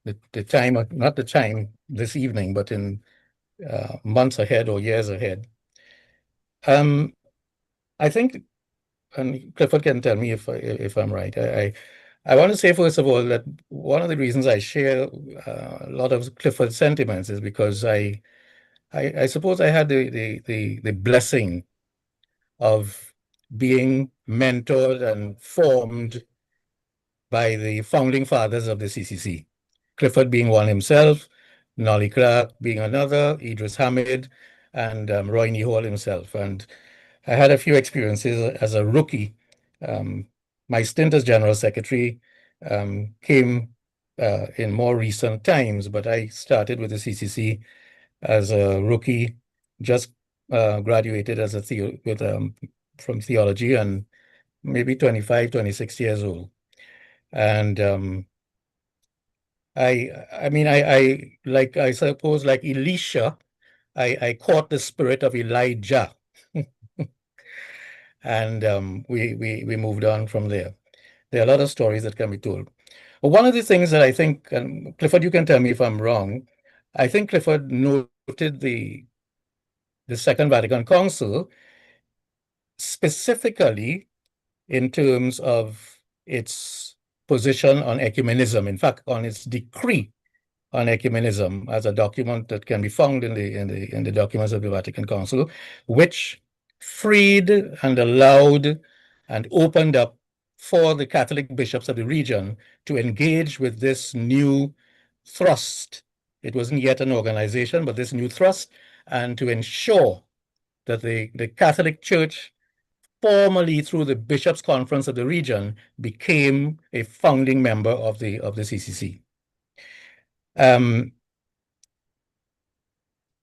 Speaker 8: the time, not the time this evening, but in months ahead or years ahead. I think, and Clifford can tell me if I'm right. I want to say first of all that one of the reasons I share a lot of Clifford's sentiments is because I suppose I had the blessing of being mentored and formed by the founding fathers of the CCC. Clifford being one himself, Nolly Clark being another, Idris Hamid, and Roy Hall himself. And I had a few experiences as a rookie. My stint as General Secretary came in more recent times, but I started with the CCC as a rookie, just graduated as a from theology, and maybe 25, 26 years old. And I suppose like Elisha, I caught the spirit of Elijah. And we moved on from there. There are a lot of stories that can be told. But one of the things that I think, and Clifford, you can tell me if I'm wrong, I think Clifford noted the Second Vatican Council specifically in terms of its position on ecumenism, in fact, on its decree on ecumenism as a document that can be found in the documents of the Vatican Council, which freed and allowed and opened up for the Catholic bishops of the region to engage with this new thrust. It wasn't yet an organization, but this new thrust, and to ensure that the Catholic Church, formally through the Bishops' Conference of the region, became a founding member of the CCC.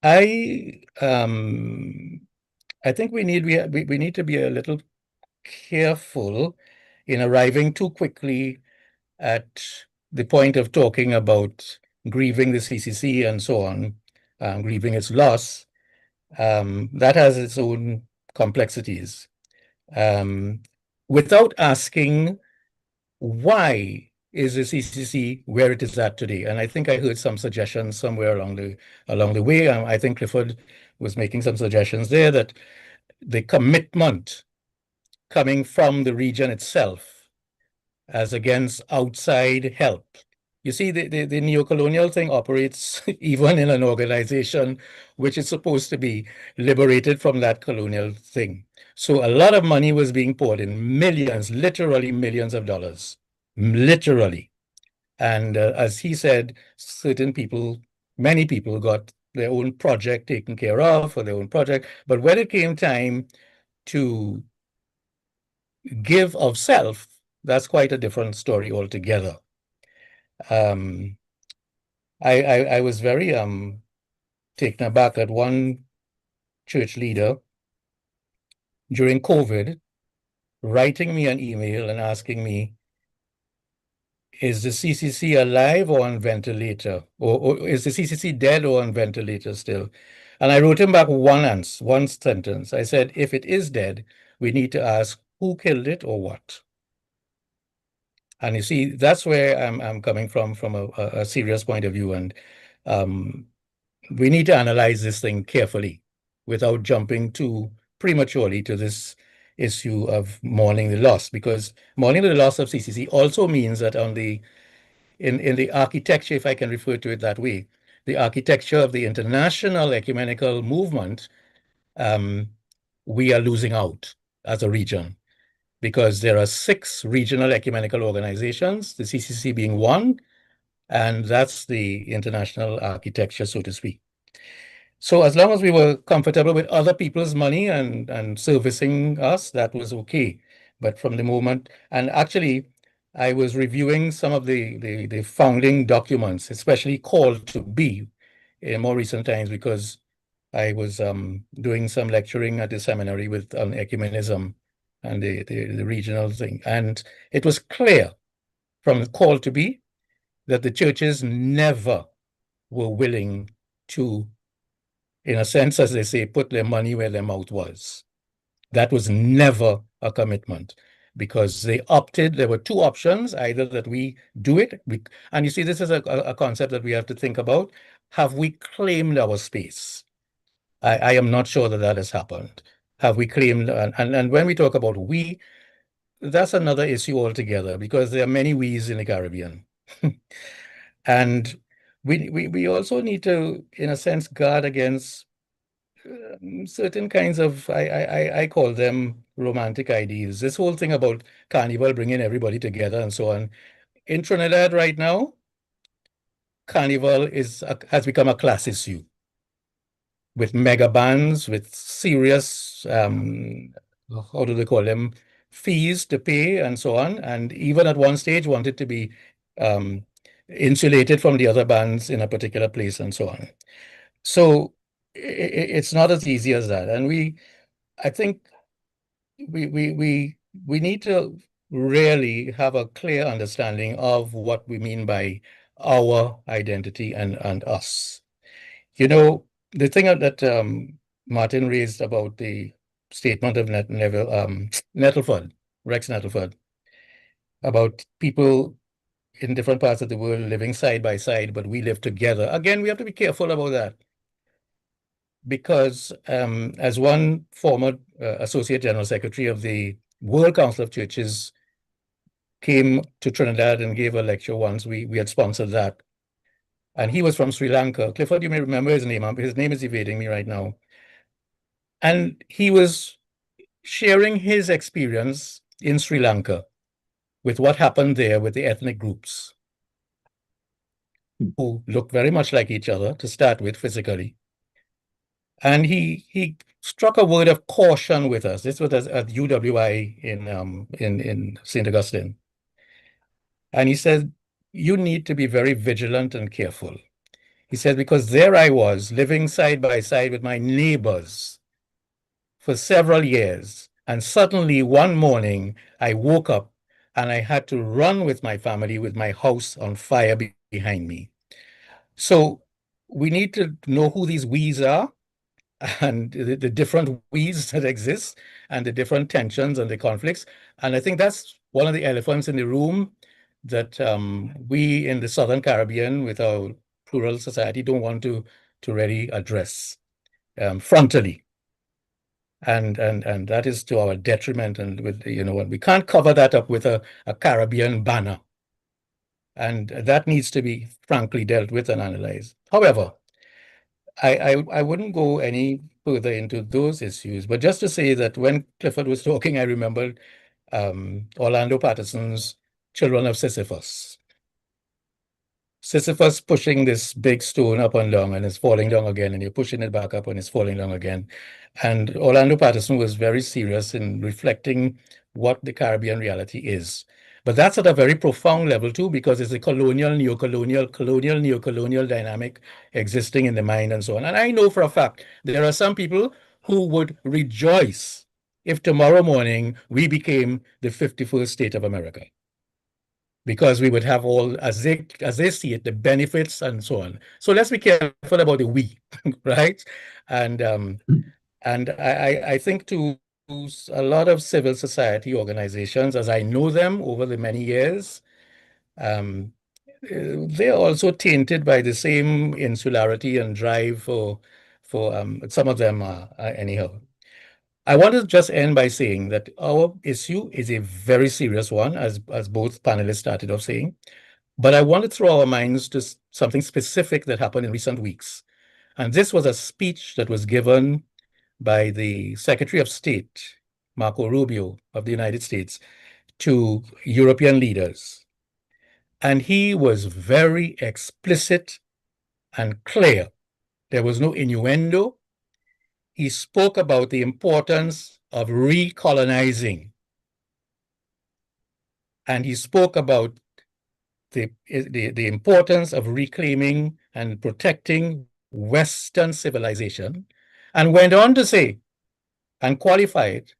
Speaker 8: I think we need to be a little careful in arriving too quickly at the point of talking about grieving the CCC and so on, grieving its loss. That has its own complexities. Without asking why is the CCC where it is at today? And I think I heard some suggestions somewhere along the way. I think Clifford was making some suggestions there that the commitment coming from the region itself as against outside help. You see, the neocolonial thing operates even in an organization which is supposed to be liberated from that colonial thing. So a lot of money was being poured in, millions, literally millions of dollars, literally. And as he said, certain people, many people got their own project taken care of for their own project. But when it came time to give of self, that's quite a different story altogether. I was very taken aback that one church leader during COVID writing me an email and asking me, is the CCC alive or on ventilator? Or is the CCC dead or on ventilator still? And I wrote him back one sentence. I said, if it is dead, we need to ask who killed it or what. And you see, that's where I'm coming from a serious point of view. And we need to analyze this thing carefully without jumping too prematurely to this issue of mourning the loss, because mourning the loss of CCC also means that in the architecture, if I can refer to it that way, the architecture of the international ecumenical movement, we are losing out as a region, because there are 6 regional ecumenical organizations, the CCC being one, and that's the international architecture, so to speak. So as long as we were comfortable with other people's money and servicing us, that was okay. But from the moment, and actually, I was reviewing some of the founding documents, especially called to be in more recent times, because I was doing some lecturing at the seminary with ecumenism and the regional thing. And it was clear from the call to be that the churches never were willing to, in a sense, as they say, put their money where their mouth was. That was never a commitment, because they opted, there were two options, either that we do it, and you see, this is a concept that we have to think about. Have we claimed our space? I am not sure that that has happened. Have we claimed, and when we talk about we, that's another issue altogether, because there are many we's in the Caribbean. And we also need to, in a sense, guard against certain kinds of, I call them romantic ideas. This whole thing about Carnival bringing everybody together and so on. In Trinidad right now, Carnival has become a class issue with mega bands, with serious, how do they call them, fees to pay and so on. And even at one stage wanted to be insulated from the other bands in a particular place and so on. So it's not as easy as that. And I think we need to really have a clear understanding of what we mean by our identity and us. You know, the thing that Martin raised about the statement of Nettleford, Rex Nettleford, about people in different parts of the world living side by side, but we live together. Again, we have to be careful about that, because as one former Associate General Secretary of the World Council of Churches came to Trinidad and gave a lecture once, we had sponsored that. And he was from Sri Lanka. Clifford, you may remember his name. His name is evading me right now. And he was sharing his experience in Sri Lanka with what happened there with the ethnic groups who looked very much like each other to start with physically. And he struck a word of caution with us. This was at UWI in St. Augustine. And he said, you need to be very vigilant and careful. He said, because there I was living side by side with my neighbors for several years. And suddenly one morning I woke up and I had to run with my family with my house on fire behind me. So we need to know who these we's are, and the different we's that exist, and the different tensions and the conflicts. And I think that's one of the elephants in the room that we in the Southern Caribbean with our plural society don't want to really address frontally. And that is to our detriment. And with, you know, we can't cover that up with a Caribbean banner. And that needs to be frankly dealt with and analyzed. However, I wouldn't go any further into those issues, but just to say that when Clifford was talking, I remembered Orlando Patterson's Children of Sisyphus. Sisyphus pushing this big stone up and down, and it's falling down again, and you're pushing it back up and it's falling down again. And Orlando Patterson was very serious in reflecting what the Caribbean reality is. But that's at a very profound level too, because it's a colonial, neocolonial, colonial, neocolonial dynamic existing in the mind and so on. And I know for a fact there are some people who would rejoice if tomorrow morning we became the 51st state of America, because we would have all, as they see it, the benefits and so on. So let's be careful about the we, right? And I think to a lot of civil society organizations, as I know them over the many years, they're also tainted by the same insularity and drive for some of them anyhow. I want to just end by saying that our issue is a very serious one, as both panelists started off saying. But I want to throw our minds to something specific that happened in recent weeks. And this was a speech that was given by the Secretary of State, Marco Rubio of the United States, to European leaders. And he was very explicit and clear. There was no innuendo. He spoke about the importance of recolonizing. and he spoke about the importance of reclaiming and protecting Western civilization, and went on to say and qualify it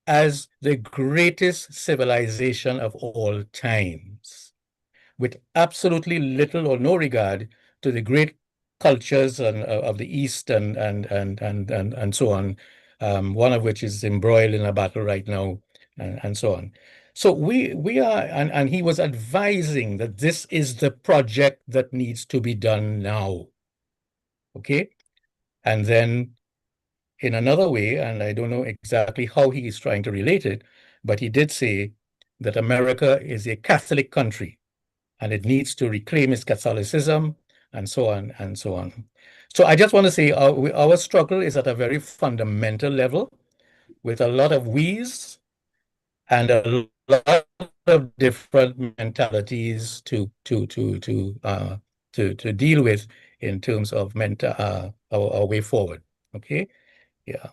Speaker 8: as the greatest civilization of all times, with absolutely little or no regard to the great cultures of the East and so on, one of which is embroiled in a battle right now, and so on. So we are, and he was advising that this is the project that needs to be done now. Okay? And then in another way, and I don't know exactly how he is trying to relate it, but he did say that America is a Catholic country and it needs to reclaim its Catholicism, and so on and so on. So I just want to say our struggle is at a very fundamental level with a lot of we's and a lot of different mentalities to deal with in terms of our way forward. Okay. Yeah.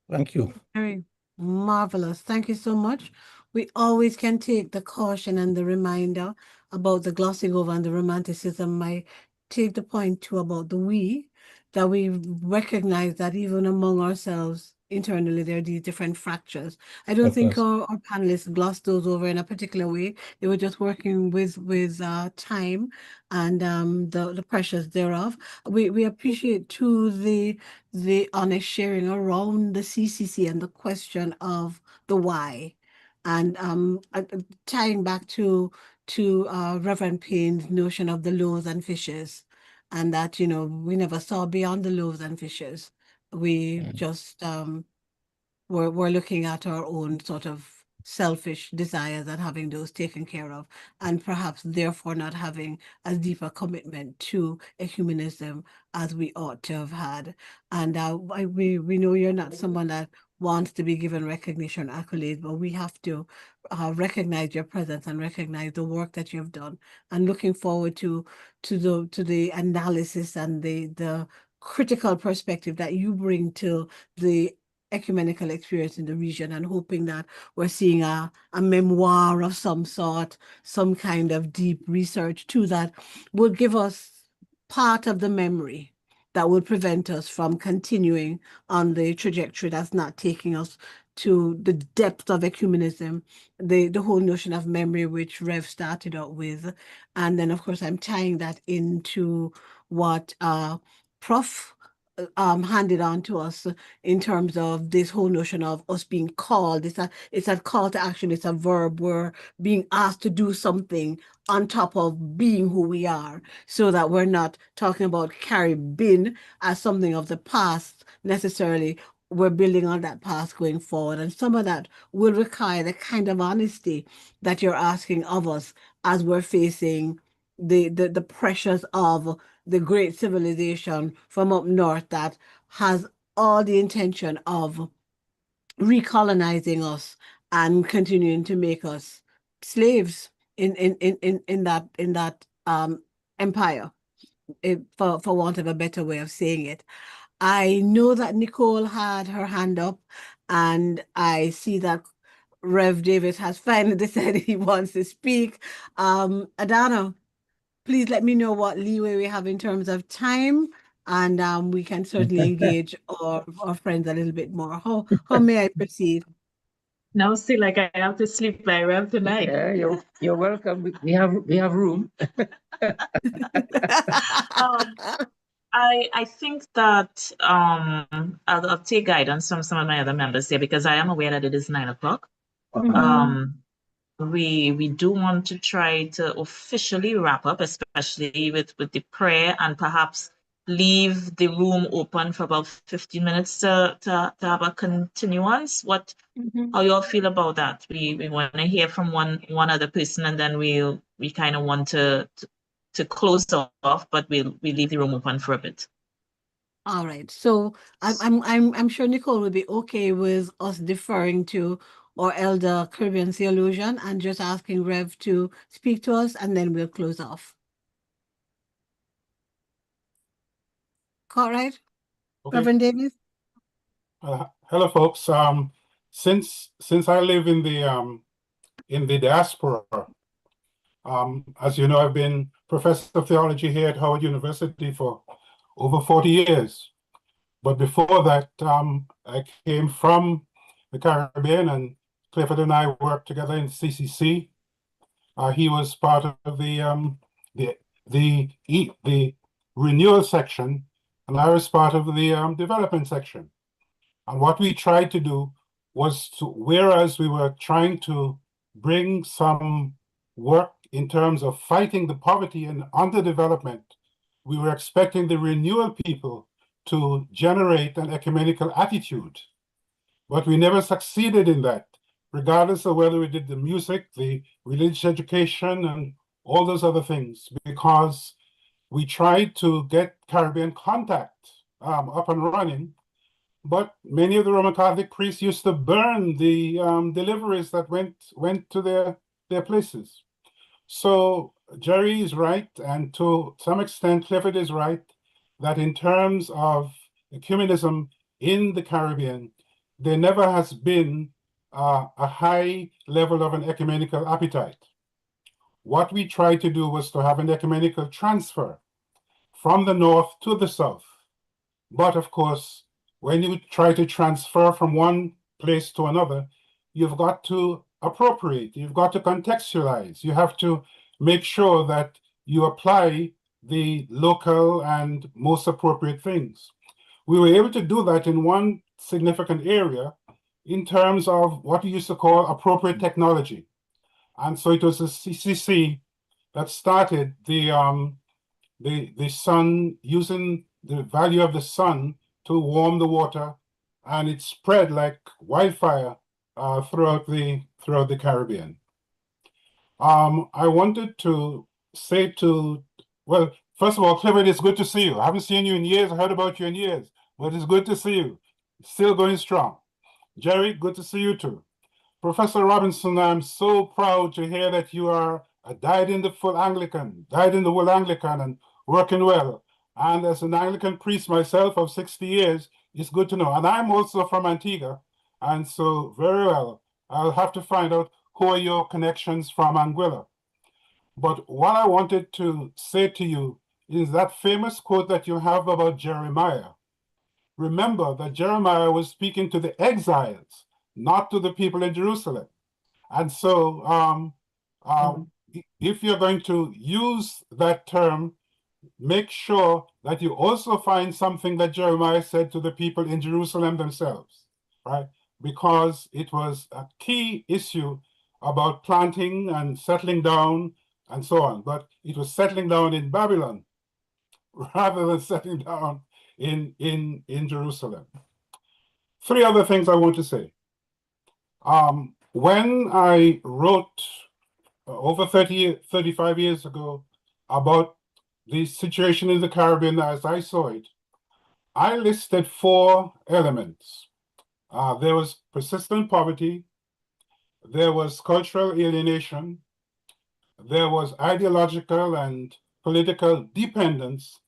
Speaker 8: Thank you.
Speaker 1: Very marvelous. Thank you so much. We always can take the caution and the reminder about the glossing over and the romanticism. I take the point too about the we, that we recognize that even among ourselves internally there are these different fractures. I don't
Speaker 8: Of
Speaker 1: think
Speaker 8: course.
Speaker 1: our panelists glossed those over in a particular way. They were just working with time and the pressures thereof. We appreciate too the honest sharing around the CCC and the question of the why, and tying back to Reverend Payne's notion of the loaves and fishes, and that we never saw beyond the loaves and fishes. We just we're looking at our own sort of selfish desires and having those taken care of, and perhaps therefore not having as deep a commitment to ecumenism as we ought to have had. And we know you're not someone that wants to be given recognition, accolades, but we have to recognize your presence and recognize the work that you've done. And looking forward to the analysis and the critical perspective that you bring to the ecumenical experience in the region, and hoping that we're seeing a memoir of some sort, some kind of deep research too, that would give us part of the memory that would prevent us from continuing on the trajectory that's not taking us to the depth of ecumenism, the whole notion of memory, which Rev started out with. And then, of course, I'm tying that into what Prof handed on to us in terms of this whole notion of us being called. It's a call to action. It's a verb. We're being asked to do something on top of being who we are, so that we're not talking about Carib-been as something of the past necessarily. We're building on that past going forward. And some of that will require the kind of honesty that you're asking of us as we're facing the pressures of the great civilization from up north that has all the intention of recolonizing us and continuing to make us slaves in that empire, for want of a better way of saying it. I know that Nicole had her hand up, and I see that Rev Davis has finally decided he wants to speak. Adana, please let me know what leeway we have in terms of time, and we can certainly engage our friends a little bit more. How may I proceed?
Speaker 7: Now see, like I have to sleep by Rev tonight.
Speaker 2: Yeah, you're welcome. We have room.
Speaker 7: I think that I'll take guidance from some of my other members here, because I am aware that it is 9 o'clock. We do want to try to officially wrap up, especially with the prayer, and perhaps leave the room open for about 15 minutes to have a continuance. How you all feel about that? We want to hear from one other person, and then we kind of want to close off, but we leave the room open for a bit.
Speaker 1: All right. So I'm sure Nicole will be okay with us deferring to our elder Caribbean theologian and just asking Rev to speak to us, and then we'll close off. All right,
Speaker 9: Okay.
Speaker 1: Reverend Davis?
Speaker 9: Hello, folks. Since I live in the in the diaspora. As you know, I've been professor of theology here at Howard University for over 40 years. But before that, I came from the Caribbean, and Clifford and I worked together in CCC. He was part of the renewal section, and I was part of the development section. And what we tried to do was to, whereas we were trying to bring some work in terms of fighting the poverty and underdevelopment, we were expecting the renewal people to generate an ecumenical attitude. But we never succeeded in that, regardless of whether we did the music, the religious education, and all those other things, because we tried to get Caribbean Contact up and running, but many of the Roman Catholic priests used to burn the deliveries that went to their places. So Jerry is right, and to some extent Clifford is right, that in terms of ecumenism in the Caribbean, there never has been a high level of an ecumenical appetite. What we tried to do was to have an ecumenical transfer from the north to the south. But of course, when you try to transfer from one place to another, you've got to appropriate, you've got to contextualize, you have to make sure that you apply the local and most appropriate things. We were able to do that in one significant area in terms of what we used to call appropriate technology. And so it was the CCC that started the sun, using the value of the sun to warm the water, and it spread like wildfire throughout the Caribbean. I wanted to say well, first of all, Clifford, it's good to see you. I haven't seen you in years, I heard about you in years, but it's good to see you. Still going strong. Jerry, good to see you too. Professor Robinson, I'm so proud to hear that you are a dyed-in-the-wool Anglican and working well. And as an Anglican priest myself of 60 years, it's good to know. And I'm also from Antigua, and so very well. I'll have to find out who are your connections from Anguilla. But what I wanted to say to you is that famous quote that you have about Jeremiah. Remember that Jeremiah was speaking to the exiles, not to the people in Jerusalem. And so if you're going to use that term, make sure that you also find something that Jeremiah said to the people in Jerusalem themselves, right? Because it was a key issue about planting and settling down and so on. But it was settling down in Babylon rather than settling down in Jerusalem. Three other things I want to say. When I wrote over 35 years ago about the situation in the Caribbean as I saw it, I listed 4 elements. There was persistent poverty, there was cultural alienation, there was ideological and political dependence,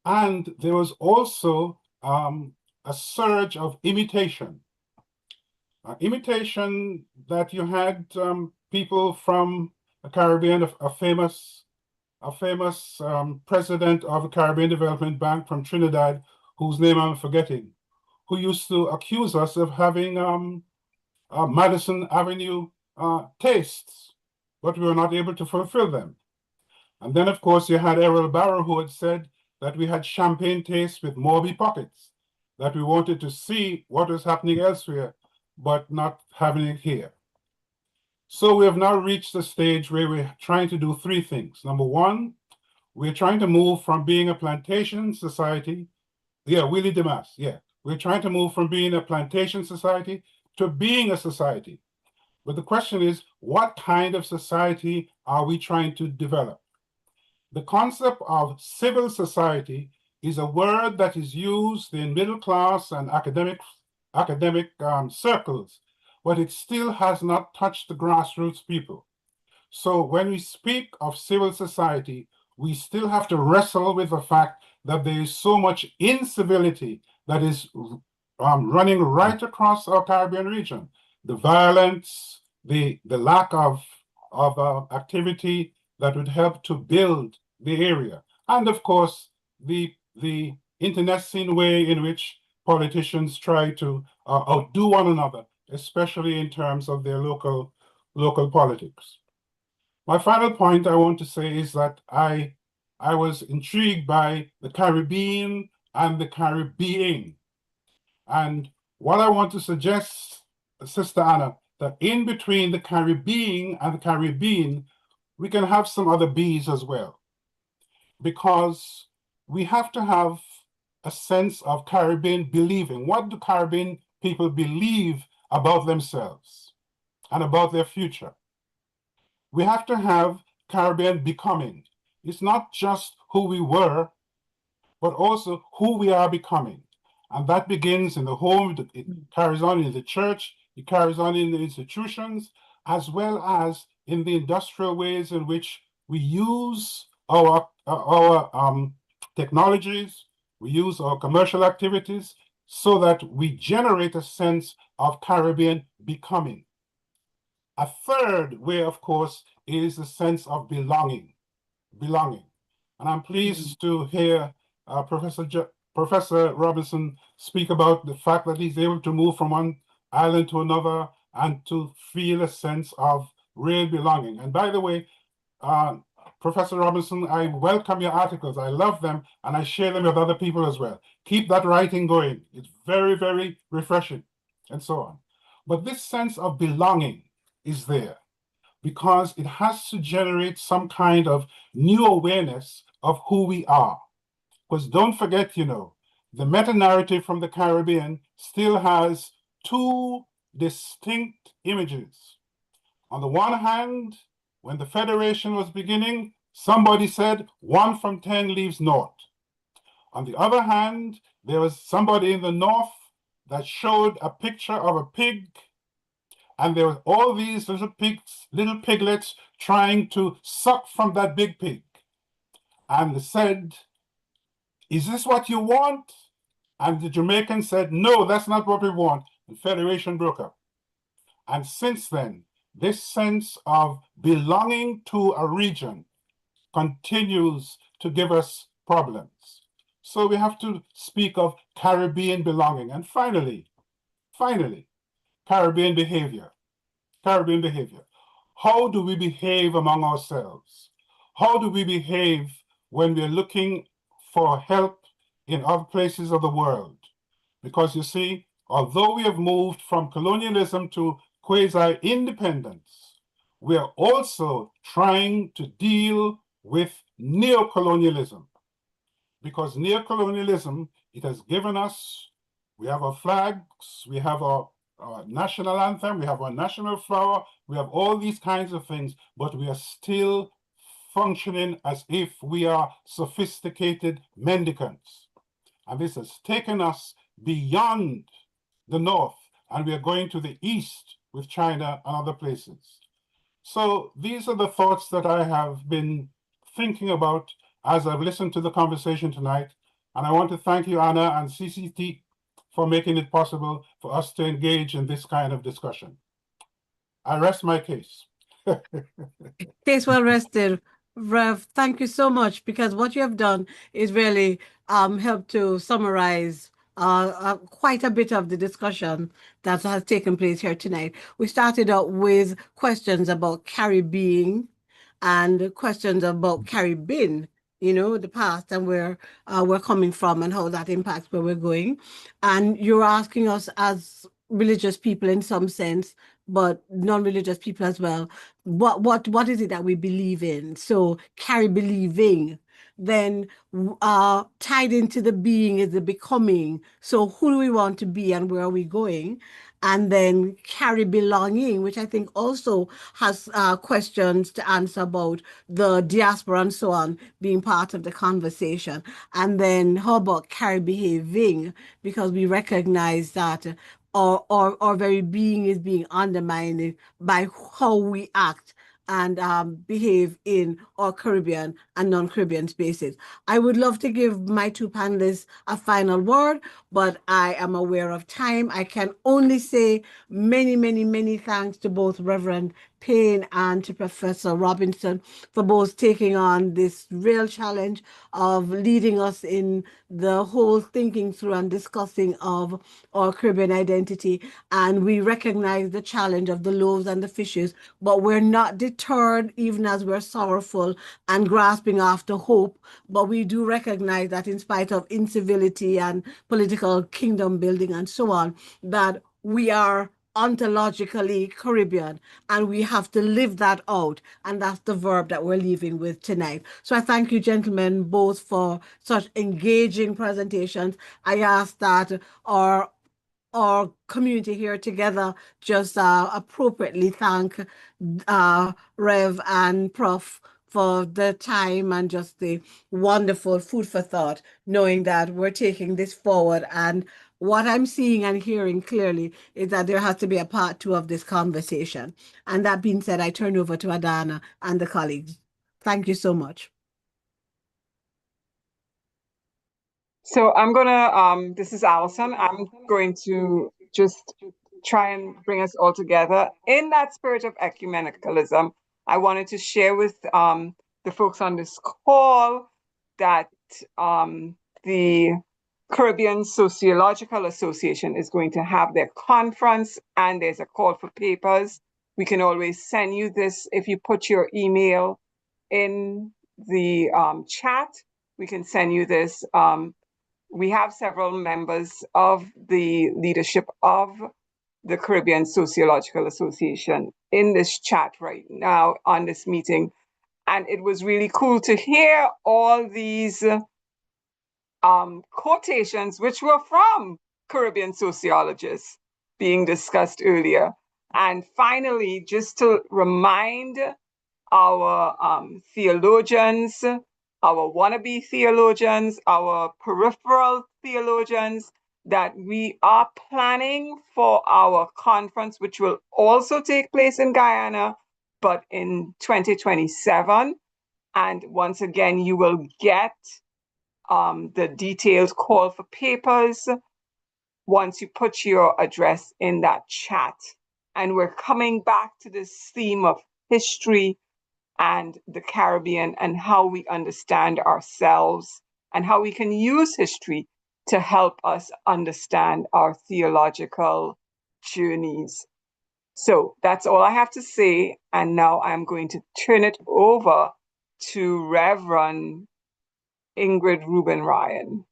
Speaker 9: and there was also a surge of imitation. Imitation that you had people from the Caribbean, a famous president of the Caribbean Development Bank from Trinidad, whose name I'm forgetting, who used to accuse us of having Madison Avenue tastes, but we were not able to fulfill them. And then, of course, you had Errol Barrow, who had said that we had champagne tastes with Morby pockets, that we wanted to see what was happening elsewhere, but not having it here. So we have now reached the stage where we're trying to do 3 things. Number 1, we're trying to move from being a plantation society. Willie Demas, We're trying to move from being a plantation society to being a society. But the question is, what kind of society are we trying to develop? The concept of civil society is a word that is used in middle class and academic circles, but it still has not touched the grassroots people. So when we speak of civil society, we still have to wrestle with the fact that there is so much incivility that is running right across our Caribbean region. The violence, the lack of activity that would help to build the area, and of course the internecine way in which politicians try to outdo one another, especially in terms of their local politics. My final point I want to say is that I was intrigued by the Caribbean and the Carib-being. And what I want to suggest, Sister Anna, that in between the Carib-being and the Caribbean, we can have some other B's as well. Because we have to have a sense of Caribbean believing. What do Caribbean people believe about themselves and about their future? We have to have Caribbean becoming. It's not just who we were, but also who we are becoming. And that begins in the home, it carries on in the church, it carries on in the institutions, as well as in the industrial ways in which we use our technologies, we use our commercial activities, so that we generate a sense of Caribbean becoming. A third way, of course, is the sense of belonging. And I'm pleased to hear Professor Robinson speak about the fact that he's able to move from one island to another and to feel a sense of real belonging. And by the way, Professor Robinson, I welcome your articles. I love them, and I share them with other people as well. Keep that writing going. It's very, very refreshing, and so on. But this sense of belonging is there because it has to generate some kind of new awareness of who we are. Because don't forget, the meta-narrative from the Caribbean still has two distinct images. On the one hand, when the Federation was beginning, somebody said 1 from 10 leaves north. On the other hand, there was somebody in the north that showed a picture of a pig, and there were all these little piglets trying to suck from that big pig. And they said, "Is this what you want?" And the Jamaicans said, "No, that's not what we want." The Federation broke up. And since then, this sense of belonging to a region continues to give us problems. So we have to speak of Caribbean belonging. And finally, Caribbean behavior. How do we behave among ourselves? How do we behave when we're looking for help in other places of the world? Because you see, although we have moved from colonialism to quasi-independence, we are also trying to deal with neocolonialism. Because neocolonialism, it has given us, we have our flags, we have our national anthem, we have our national flower, we have all these kinds of things, but we are still functioning as if we are sophisticated mendicants. And this has taken us beyond the north, and we are going to the east with China and other places. So these are the thoughts that I have been thinking about as I've listened to the conversation tonight. And I want to thank you, Anna, and CCT for making it possible for us to engage in this kind of discussion. I rest my case.
Speaker 1: Case well rested. Rev, thank you so much, because what you have done is really helped to summarize quite a bit of the discussion that has taken place here tonight. We started out with questions about Carib-being and questions about Carib-been, the past and where we're coming from and how that impacts where we're going. And you're asking us as religious people in some sense, but non-religious people as well, what is it that we believe in? So Carib-believing, then tied into the being is the becoming. So who do we want to be and where are we going? And then Carib-belonging, which I think also has questions to answer about the diaspora and so on being part of the conversation. And then how about Carib-behaving? Because we recognize that our very being is being undermined by how we act and behave in our Caribbean and non-Caribbean spaces. I would love to give my two panelists a final word, but I am aware of time. I can only say many, many, many thanks to both Reverend Payne and to Professor Robinson for both taking on this real challenge of leading us in the whole thinking through and discussing of our Caribbean identity. And we recognize the challenge of the loaves and the fishes, but we're not deterred even as we're sorrowful and grasping after hope. But we do recognize that in spite of incivility and political kingdom building and so on, that we are ontologically Caribbean, and we have to live that out. And that's the verb that we're leaving with tonight. So I thank you, gentlemen, both for such engaging presentations. I ask that our community here together just appropriately thank Rev and Prof for the time and just the wonderful food for thought, knowing that we're taking this forward. And what I'm seeing and hearing clearly is that there has to be a part two of this conversation. And that being said, I turn over to Adana and the colleagues. Thank you so much.
Speaker 5: So I'm gonna, this is Allison. I'm going to just try and bring us all together in that spirit of ecumenicalism. I wanted to share with the folks on this call that the Caribbean Sociological Association is going to have their conference, and there's a call for papers. We can always send you this if you put your email in the chat. We can send you this. We have several members of the leadership of the Caribbean Sociological Association in this chat right now on this meeting. And it was really cool to hear all these quotations, which were from Caribbean sociologists being discussed earlier. And finally, just to remind our theologians, our wannabe theologians, our peripheral theologians, that we are planning for our conference, which will also take place in Guyana, but in 2027. And once again, you will get the detailed call for papers once you put your address in that chat. And we're coming back to this theme of history and the Caribbean and how we understand ourselves and how we can use history to help us understand our theological journeys. So that's all I have to say. And now I'm going to turn it over to Reverend Ingrid Rubin Ryan.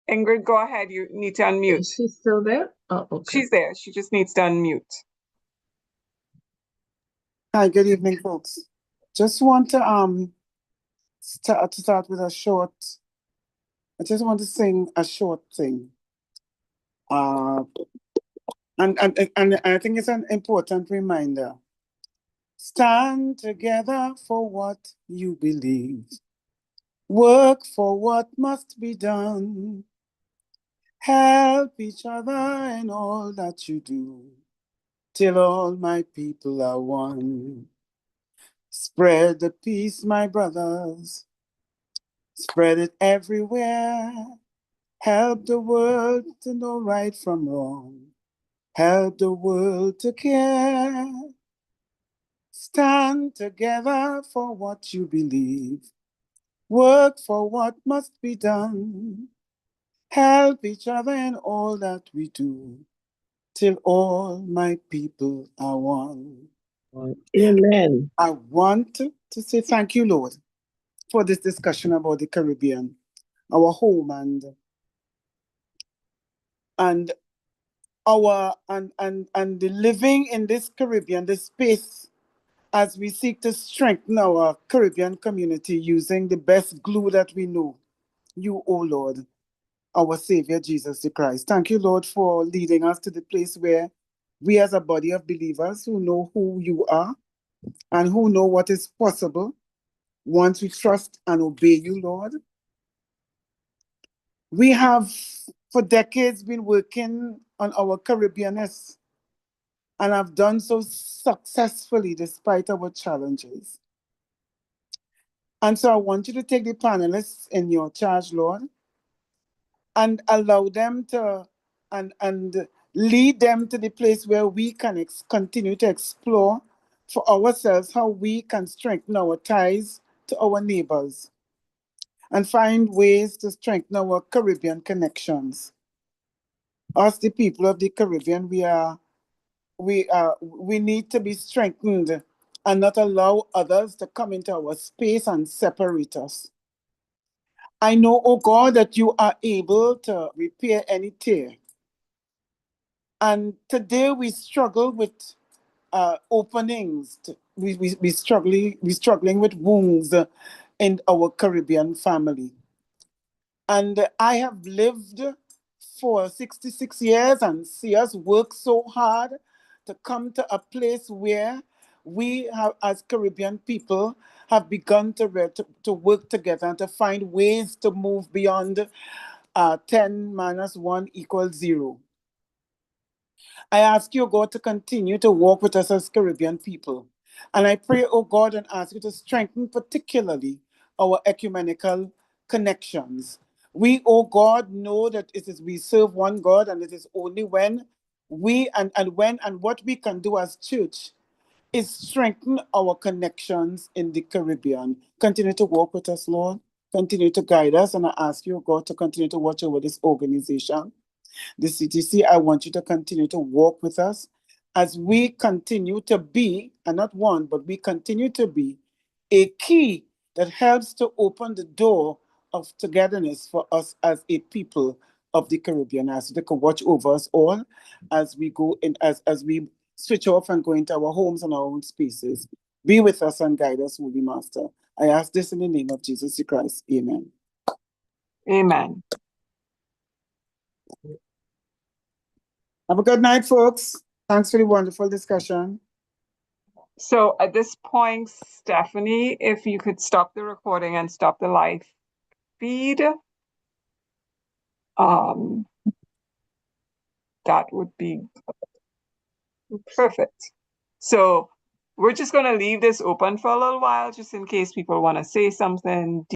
Speaker 5: Ingrid, go ahead. You need to unmute.
Speaker 7: Is she still there? Oh, okay.
Speaker 5: She's there. She just needs to unmute.
Speaker 10: Hi, good evening, folks. Just want to start with a short. I just want to sing a short thing. And I think it's an important reminder. Stand together for what you believe. Work for what must be done. Help each other in all that you do, till all my people are one. Spread the peace, my brothers. Spread it everywhere. Help the world to know right from wrong. Help the world to care. Stand together for what you believe. Work for what must be done. Help each other in all that we do, till all my people are one.
Speaker 6: Amen.
Speaker 10: I want to say thank you, Lord, for this discussion about the Caribbean, our home, and the living in this Caribbean, this space, as we seek to strengthen our Caribbean community using the best glue that we know, you, O Lord, our Savior, Jesus the Christ. Thank you, Lord, for leading us to the place where we as a body of believers who know who you are and who know what is possible once we trust and obey you, Lord. We have for decades been working on our Caribbeanness and have done so successfully despite our challenges. And so I want you to take the panelists in your charge, Lord, and allow them to, and lead them to the place where we can continue to explore for ourselves how we can strengthen our ties to our neighbors and find ways to strengthen our Caribbean connections. Us, the people of the Caribbean, we need to be strengthened and not allow others to come into our space and separate us. I know, oh God, that you are able to repair any tear. And today we struggle with openings. We struggling with wounds in our Caribbean family. And I have lived for 66 years and see us work so hard to come to a place where we have, as Caribbean people, have begun to work together and to find ways to move beyond 10 minus 1 equals 0. I ask you, God, to continue to walk with us as Caribbean people. And I pray, oh God, and ask you to strengthen particularly our ecumenical connections. We, oh God, know that it is we serve one God, and it is only when we and what we can do as church is strengthen our connections in the Caribbean. Continue to walk with us, Lord. Continue to guide us, and I ask you, God, to continue to watch over this organization. The CTC, I want you to continue to walk with us as we continue to be, and not one, but we continue to be a key that helps to open the door of togetherness for us as a people of the Caribbean. As they can watch over us all as we go in, as we switch off and go into our homes and our own spaces. Be with us and guide us, Holy Master. I ask this in the name of Jesus Christ. Amen.
Speaker 5: Amen.
Speaker 10: Have a good night, folks. Thanks for the wonderful discussion.
Speaker 5: So at this point, Stephanie, if you could stop the recording and stop the live feed, that would be perfect. So we're just going to leave this open for a little while, just in case people want to say something.